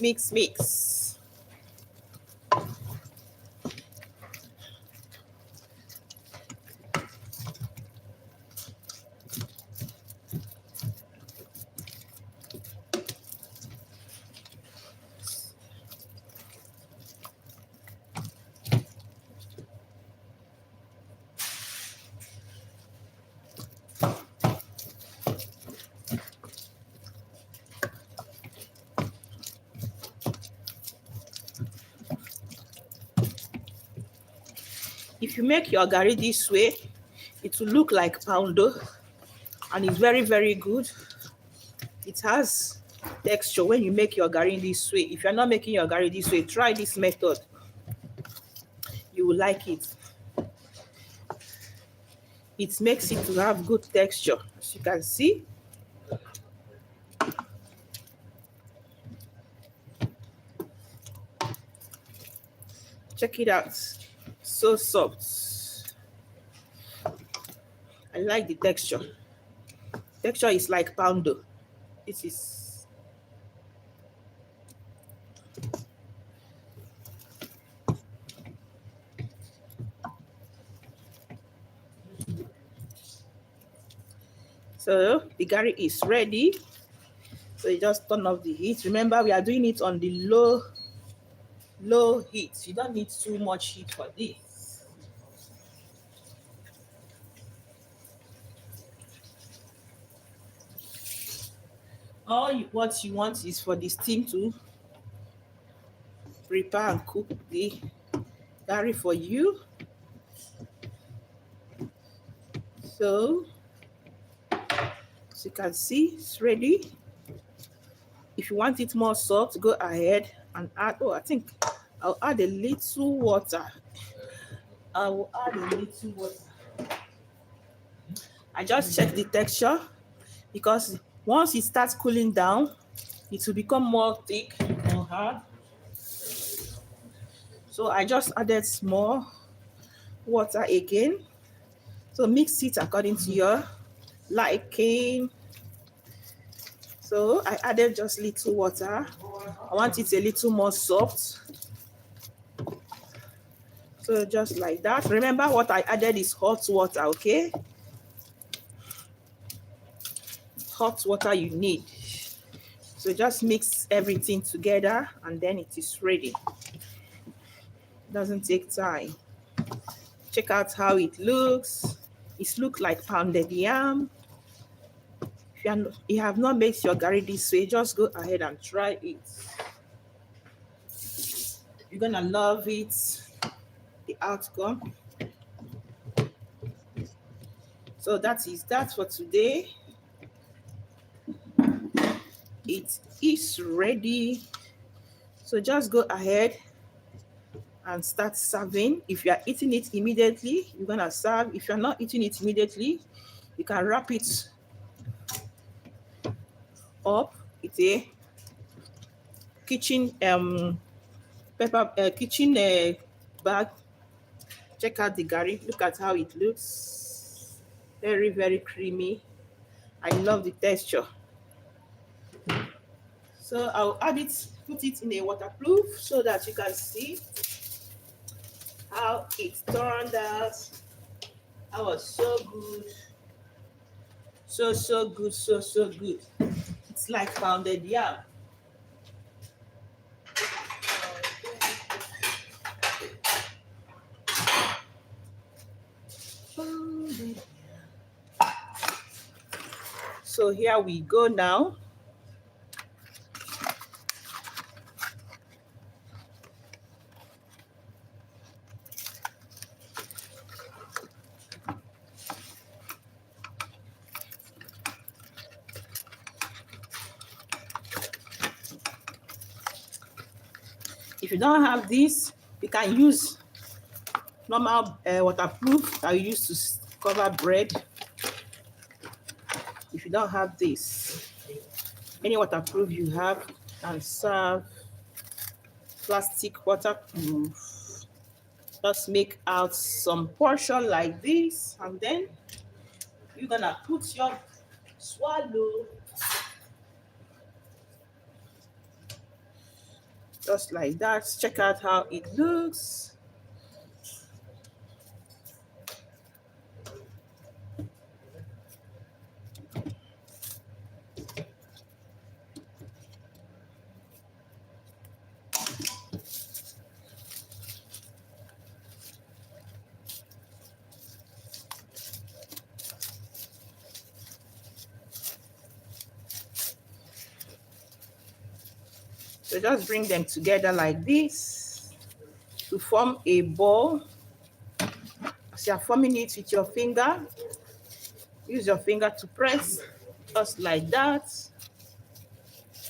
If you make your garri this way, it will look like poundo, and it's very, very good. It has texture when you make your garri this way. If you're not making your garri this way, try this method. You will like it. It makes it to have good texture, as you can see. Check it out. So soft. I like the texture. Texture is like poundo. This is so the garri is ready. So you just turn off the heat. Remember, we are doing it on the low heat. You don't need too much heat for this. What you want is for the steam to prepare and cook the garri for you. So as you can see, it's ready. If you want it more soft, go ahead and add. I think I'll add a little water. I will add a little water. I just check the texture, because once it starts cooling down, it will become more thick or hard. So I just added small water again. So mix it according to your liking. So I added just little water. I want it a little more soft. So just like that. Remember, what I added is hot water, okay? Hot water you need. So just mix everything together and then it is ready. Doesn't take time. Check out how it looks. It looks like pounded yam. If you have not made your garri this way, just go ahead and try it. You're gonna love it, the outcome. So that is that for today. It is ready. So just go ahead and start serving. If you are eating it immediately, you're gonna serve. If you're not eating it immediately, you can wrap it up with a kitchen kitchen bag. Check out the garri. Look at how it looks. Very, very creamy. I love the texture. So I'll add it, put it in a waterproof so that you can see how it turned out. That was so good. So good, so good. It's like pounded yam. So here we go now. If you don't have this, you can use normal waterproof that you use to cover bread. If you don't have this, any waterproof you have can serve. Plastic waterproof. Just make out some portion like this, and then you're gonna put your swallow just like that. Check out how it looks. So just bring them together like this to form a ball. As you are forming it with your finger, use your finger to press, just like that.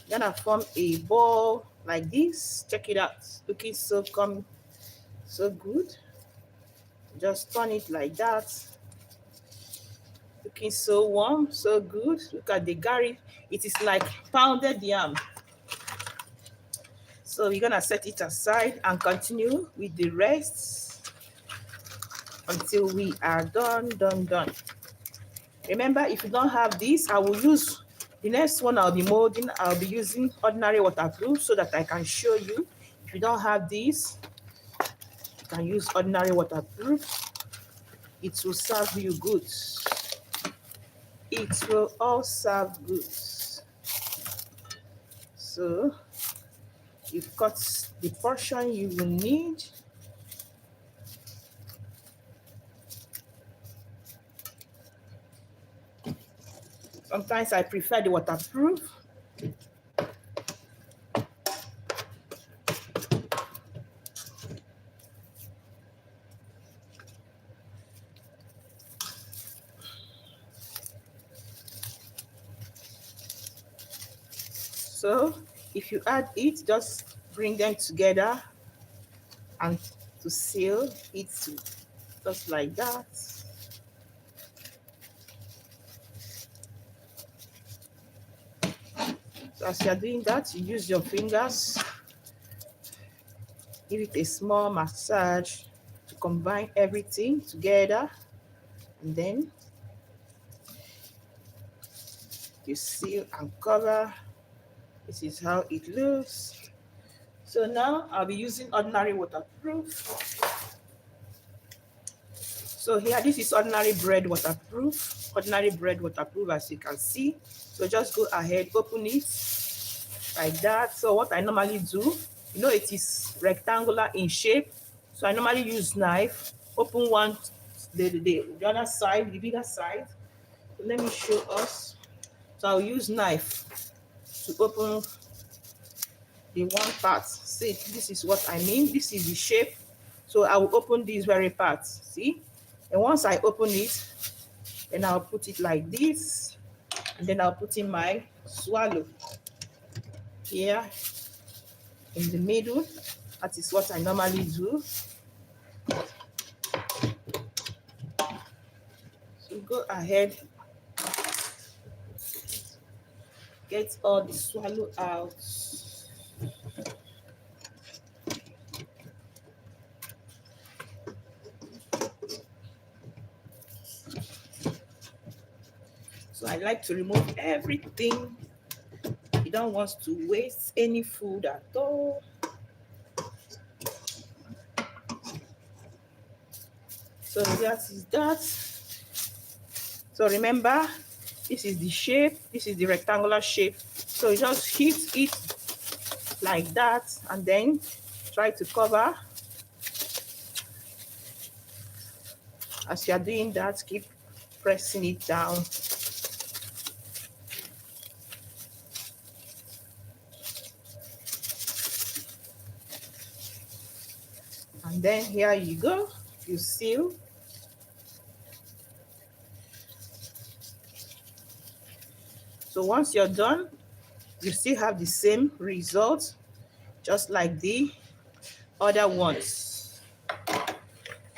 Gonna form a ball like this. Check it out. Looking so good. Just turn it like that. Looking so warm, so good. Look at the garri. It is like pounded yam. So we're gonna set it aside and continue with the rest until we are done. Remember, if you don't have this, I will use the next one. I'll be molding. I'll be using ordinary waterproof so that I can show you. If you don't have this, you can use ordinary waterproof. It will serve you good. It will all serve good. So you've got the portion you will need. Sometimes I prefer the waterproof. So if you add it, just bring them together and to seal it just like that. So as you are doing that, you use your fingers, give it a small massage to combine everything together, and then you seal and cover. This is how it looks. So now I'll be using ordinary waterproof. So here, this is ordinary bread waterproof. Ordinary bread waterproof, as you can see. So just go ahead, open it like that. So what I normally do, you know, it is rectangular in shape. So I normally use knife, open one, the other side, the bigger side. So let me show us. So I'll use knife to open the one part. See, this is what I mean. This is the shape. So I will open this very part. See? And once I open it, then I'll put it like this. And then I'll put in my swallow here in the middle. That is what I normally do. So go ahead, get all the swallow out. So I like to remove everything. You don't want to waste any food at all. So that is that. So remember, this is the shape, this is the rectangular shape. So you just hit it like that and then try to cover. As you are doing that, keep pressing it down. And then here you go, you seal. So once you're done, you still have the same result, just like the other ones.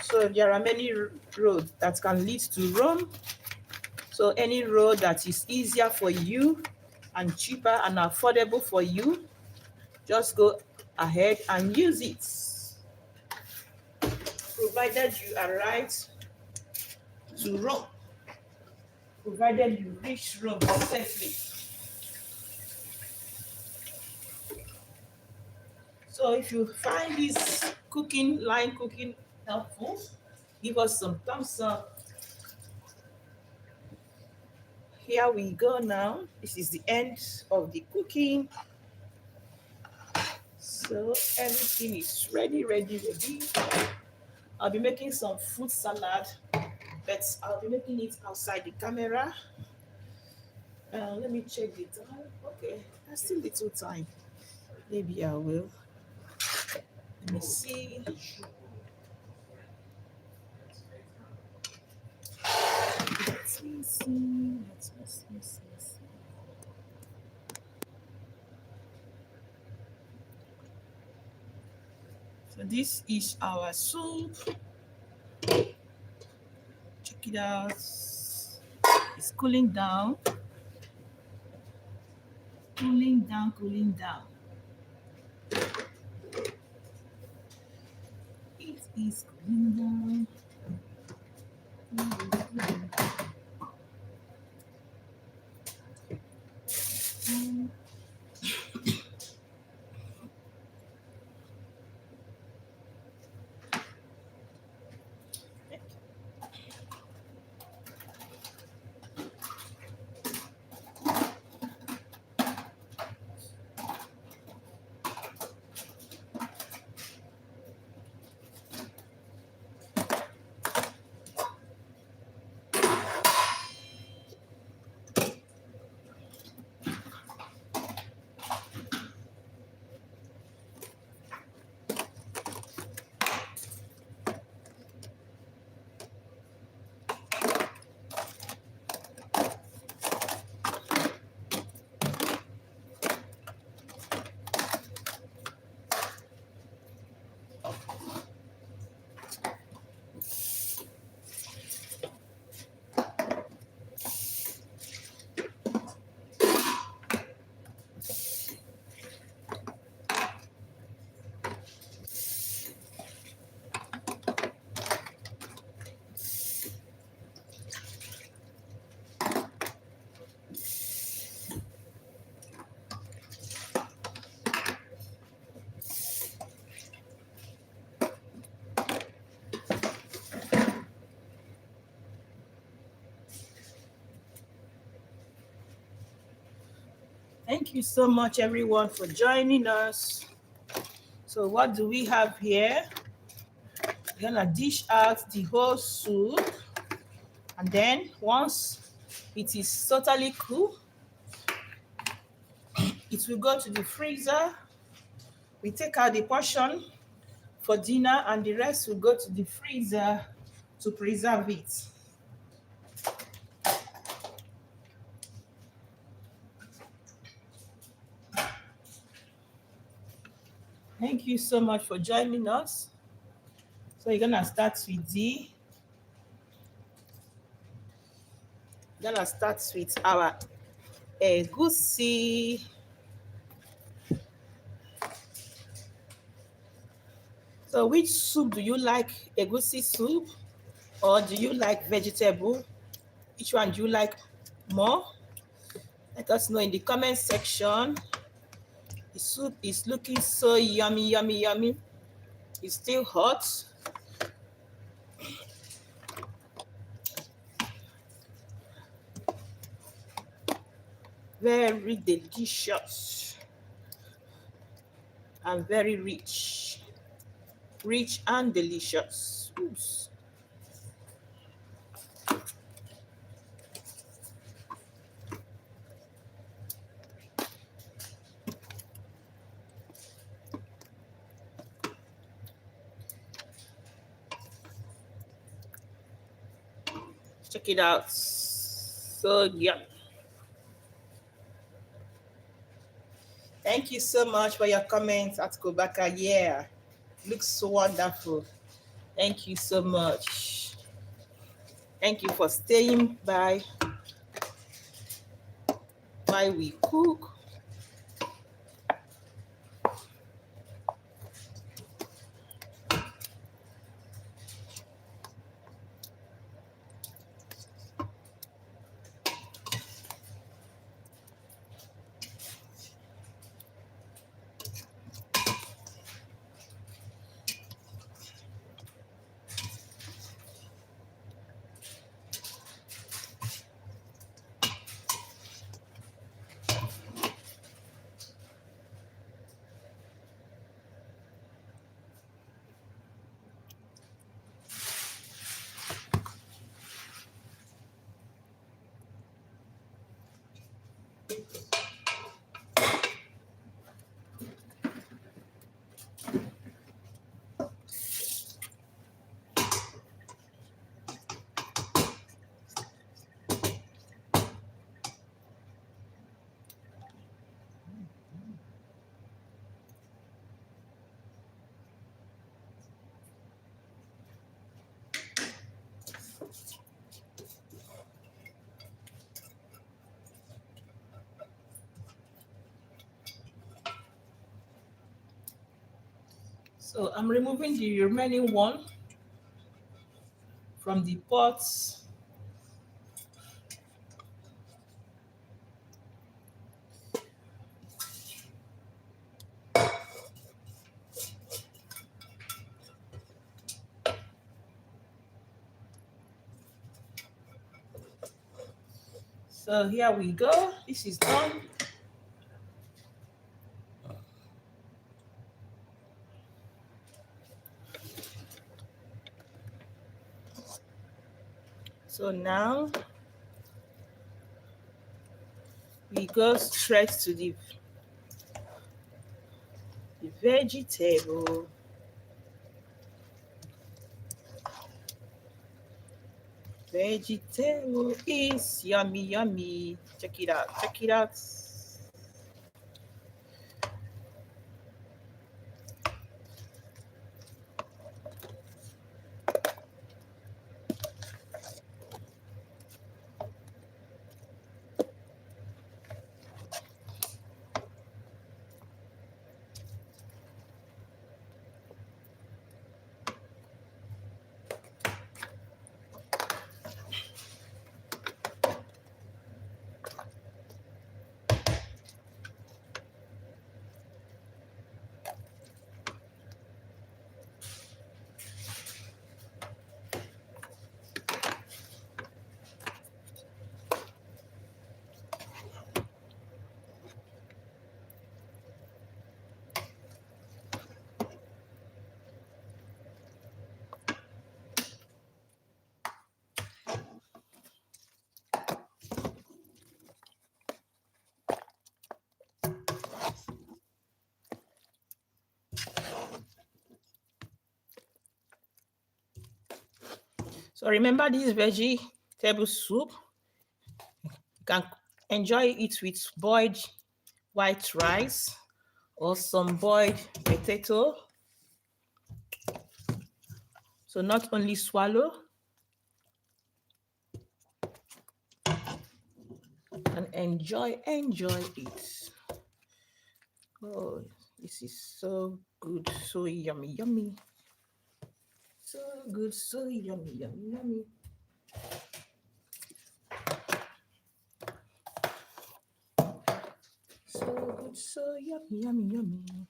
So there are many roads that can lead to Rome. So any road that is easier for you and cheaper and affordable for you, just go ahead and use it. Provided you arrive to Rome, provided you reach Rome safely. So if you find this line cooking helpful, give us some thumbs up. Here we go now. This is the end of the cooking. So everything is ready. I'll be making some fruit salad, but I'll be making it outside the camera. Let me check the time. Okay, there's still little time. Maybe I will. Let me see. see. Let's see. So this is our soup. Check it out. It's cooling down. Cooling down, cooling down. It is cooling down. Thank you so much, everyone, for joining us. So what do we have here? We're gonna dish out the whole soup, and then once it is totally cool, it will go to the freezer. We take out the portion for dinner, and the rest will go to the freezer to preserve it. Thank you so much for joining us. So you're gonna start with our egusi. So which soup do you like? Egusi soup, or do you like vegetable? Which one do you like more? Let us know in the comment section. The soup is looking so yummy, yummy, yummy. It's still hot. Very delicious and very rich. Rich and delicious. Oops. Check it out. So yum. Thank you so much for your comments at Kobaka. Yeah, looks so wonderful. Thank you so much. Thank you for staying by while we cook. So I'm removing the remaining one from the pots. So here we go. This is done. So now we go straight to the vegetable. Vegetable is yummy, yummy. Check it out. Check it out. So remember this vegetable soup. You can enjoy it with boiled white rice or some boiled potato. So not only swallow and enjoy it. Oh, this is so good, so yummy, yummy. So good, so yummy, yummy, yummy. So good, so yummy, yummy, yummy.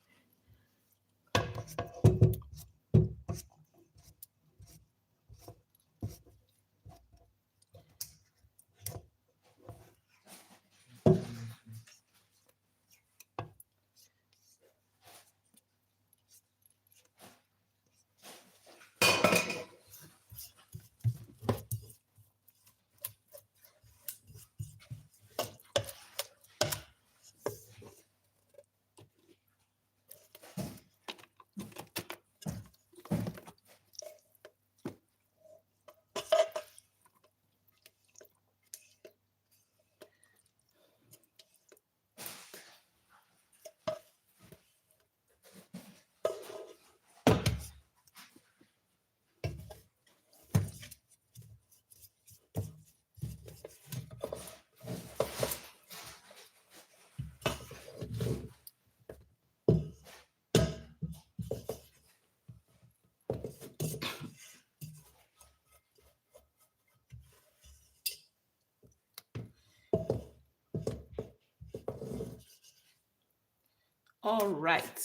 All right.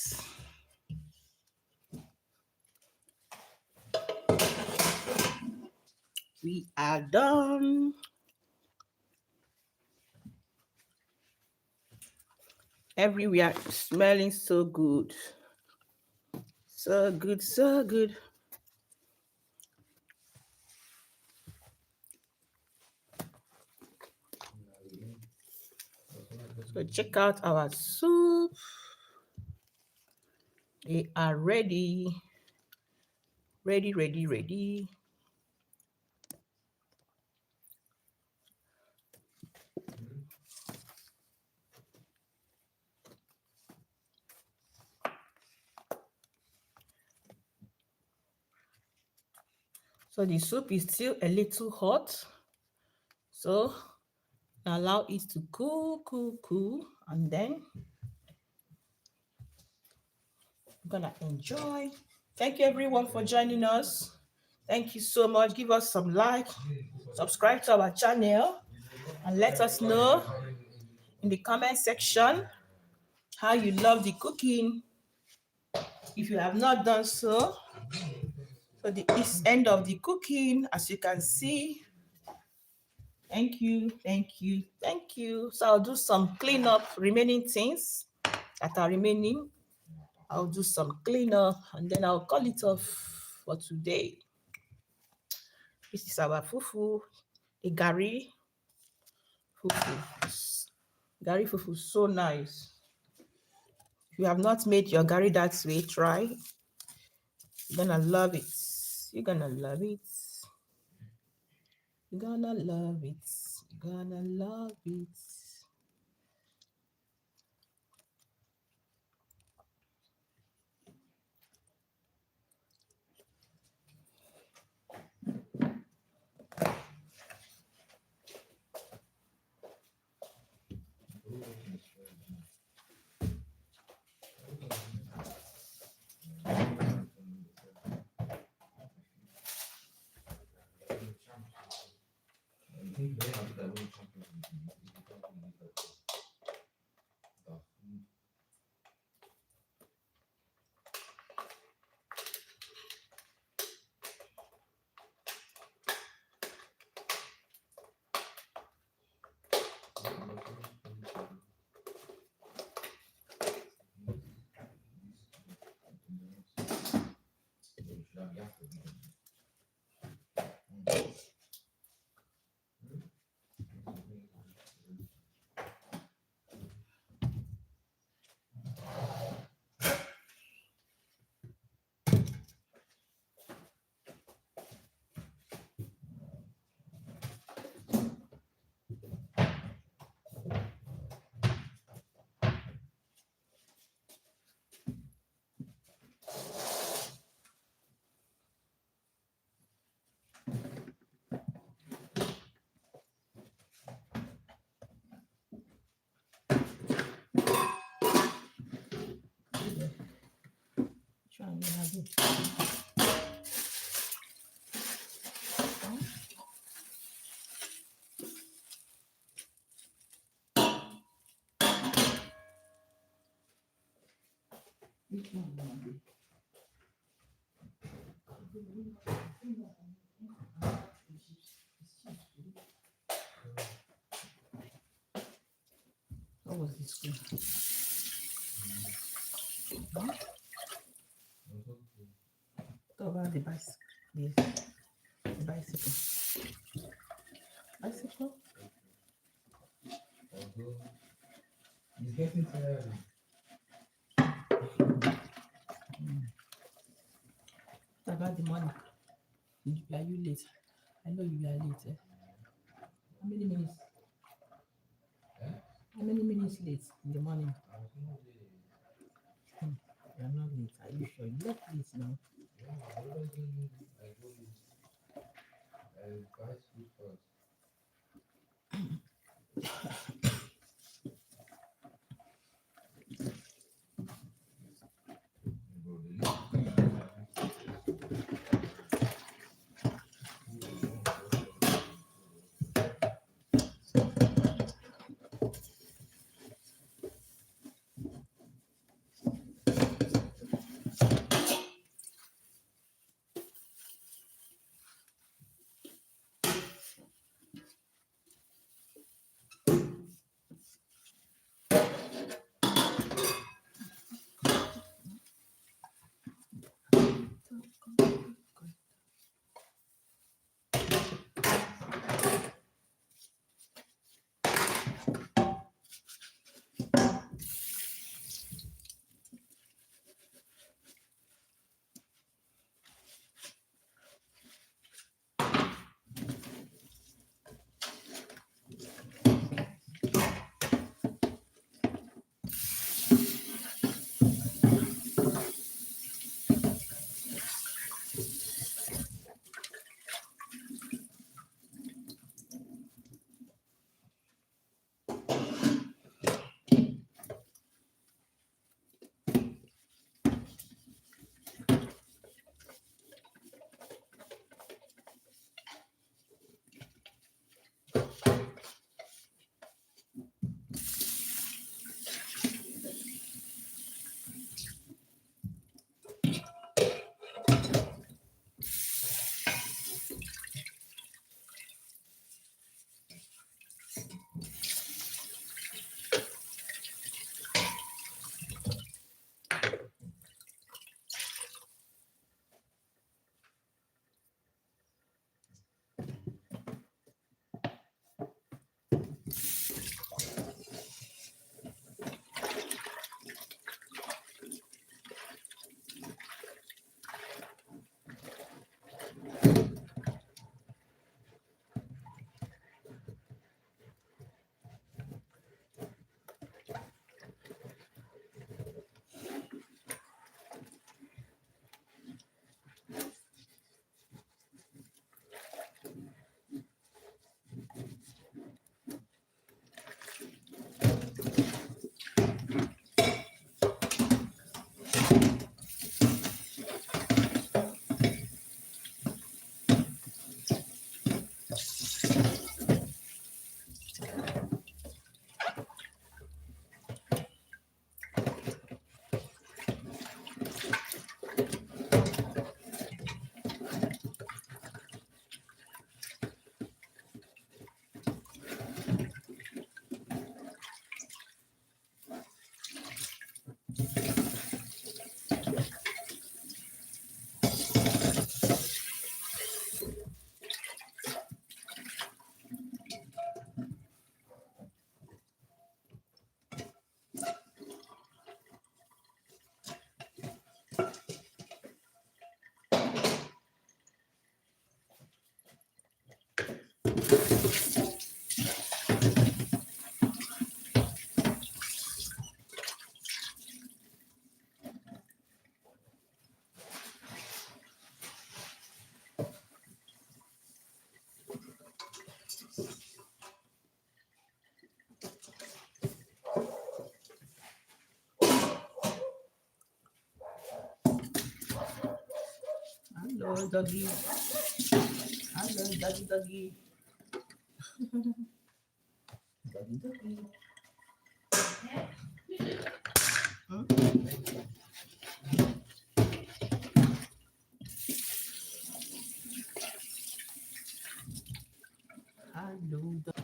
We are done. Everywhere smelling so good. So good, so good. So check out our soup. They are ready. Ready, ready, ready. So the soup is still a little hot. So allow it to cool, and then I'm gonna enjoy Thank you everyone for joining us. Thank you so much. Give us some like, subscribe to our channel, and let us know in the comment section how you love the cooking. If you have not done so, this end of the cooking, as you can see. Thank you, thank you, thank you. So I'll do some cleanup remaining things that are remaining. I'll do some cleanup and then I'll call it off for today. This is our fufu, a garri fufu. Garri fufu, so nice. If you have not made your garri that way, try. You're gonna love it. You're gonna love it. You're gonna love it. You're gonna love it. What was this? Huh? Talk about the bicycle. The bicycle. Bicycle? He's getting tired. Talk about the money. Are you late? I know you are late. Eh? How many minutes? How many minutes late in the morning? You are not late. Are you sure? You left late now. Hello, doggy. Hello, doggy, doggy. Doggy, doggy. Hmm? Hello, doggy.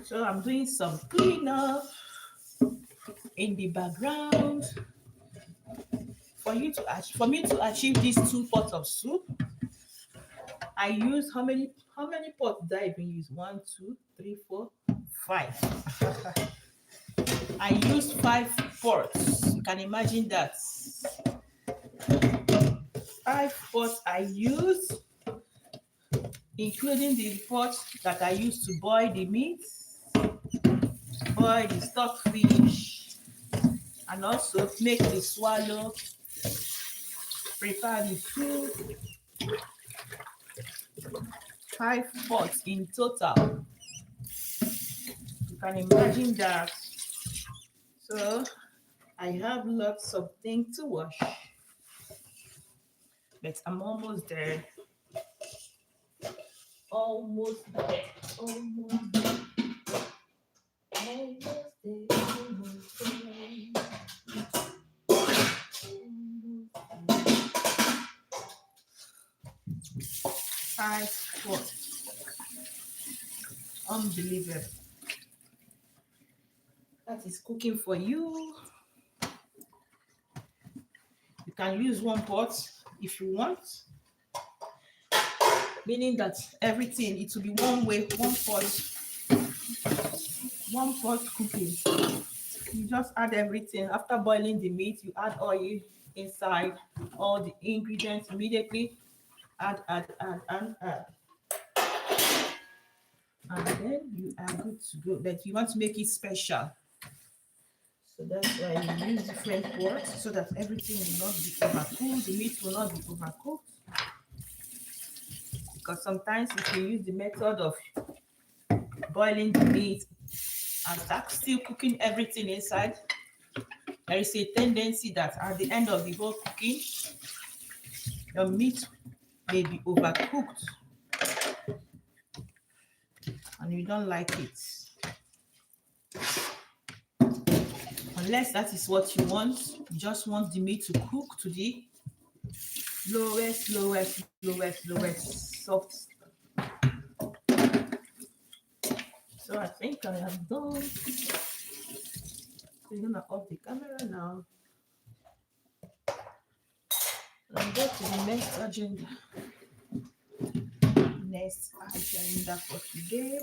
So I'm doing some cleanup in the background for me to achieve these 2 pots of soup. I used how many pots did I even use? 1, 2, 3, 4, 5. I used 5 pots. You can imagine that. 5 pots I used, including the pot that I used to boil the meat, boil the stockfish, and also make the swallow, prepare the soup. 5 pots in total. You can imagine that. So I have lots of things to wash, but I'm almost there. Almost there. Almost there. Almost there. Almost there. 5 pots. Unbelievable. That is cooking for you. You can use 1 pot if you want, meaning that everything, it will be one way, 1 pot cooking. You just add everything. After boiling the meat, you add oil inside, all the ingredients immediately. Add. And then you are good to go. But you want to make it special. So that's why you use different pots so that everything will not be overcooked. The meat will not be overcooked. Because sometimes if you use the method of boiling the meat and start still cooking everything inside, there is a tendency that at the end of the whole cooking, your meat may be overcooked and you don't like it. Unless that is what you want, you just want the meat to cook to the lowest soft. So I think I am done. We're gonna off the camera now and go to the next agenda. Next agenda for today.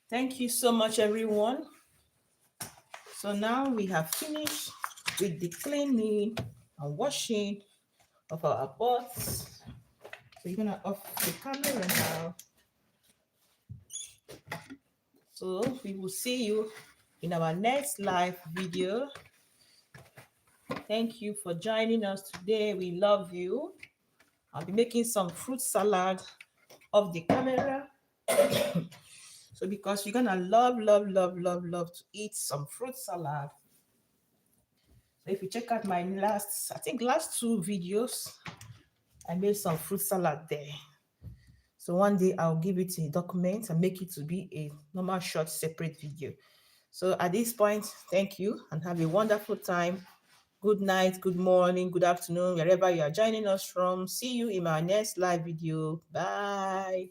Thank you so much, everyone. So now we have finished with the cleaning and washing of our pots. So you're gonna off the camera now. So we will see you in our next live video. Thank you for joining us today. We love you. I'll be making some fruit salad off the camera. So because you're gonna love to eat some fruit salad. So if you check out my last, I think last two videos, I made some fruit salad there. So one day I'll give it a document and make it to be a normal short separate video. So at this point, thank you and have a wonderful time. Good night, good morning, good afternoon, wherever you are joining us from. See you in my next live video. Bye.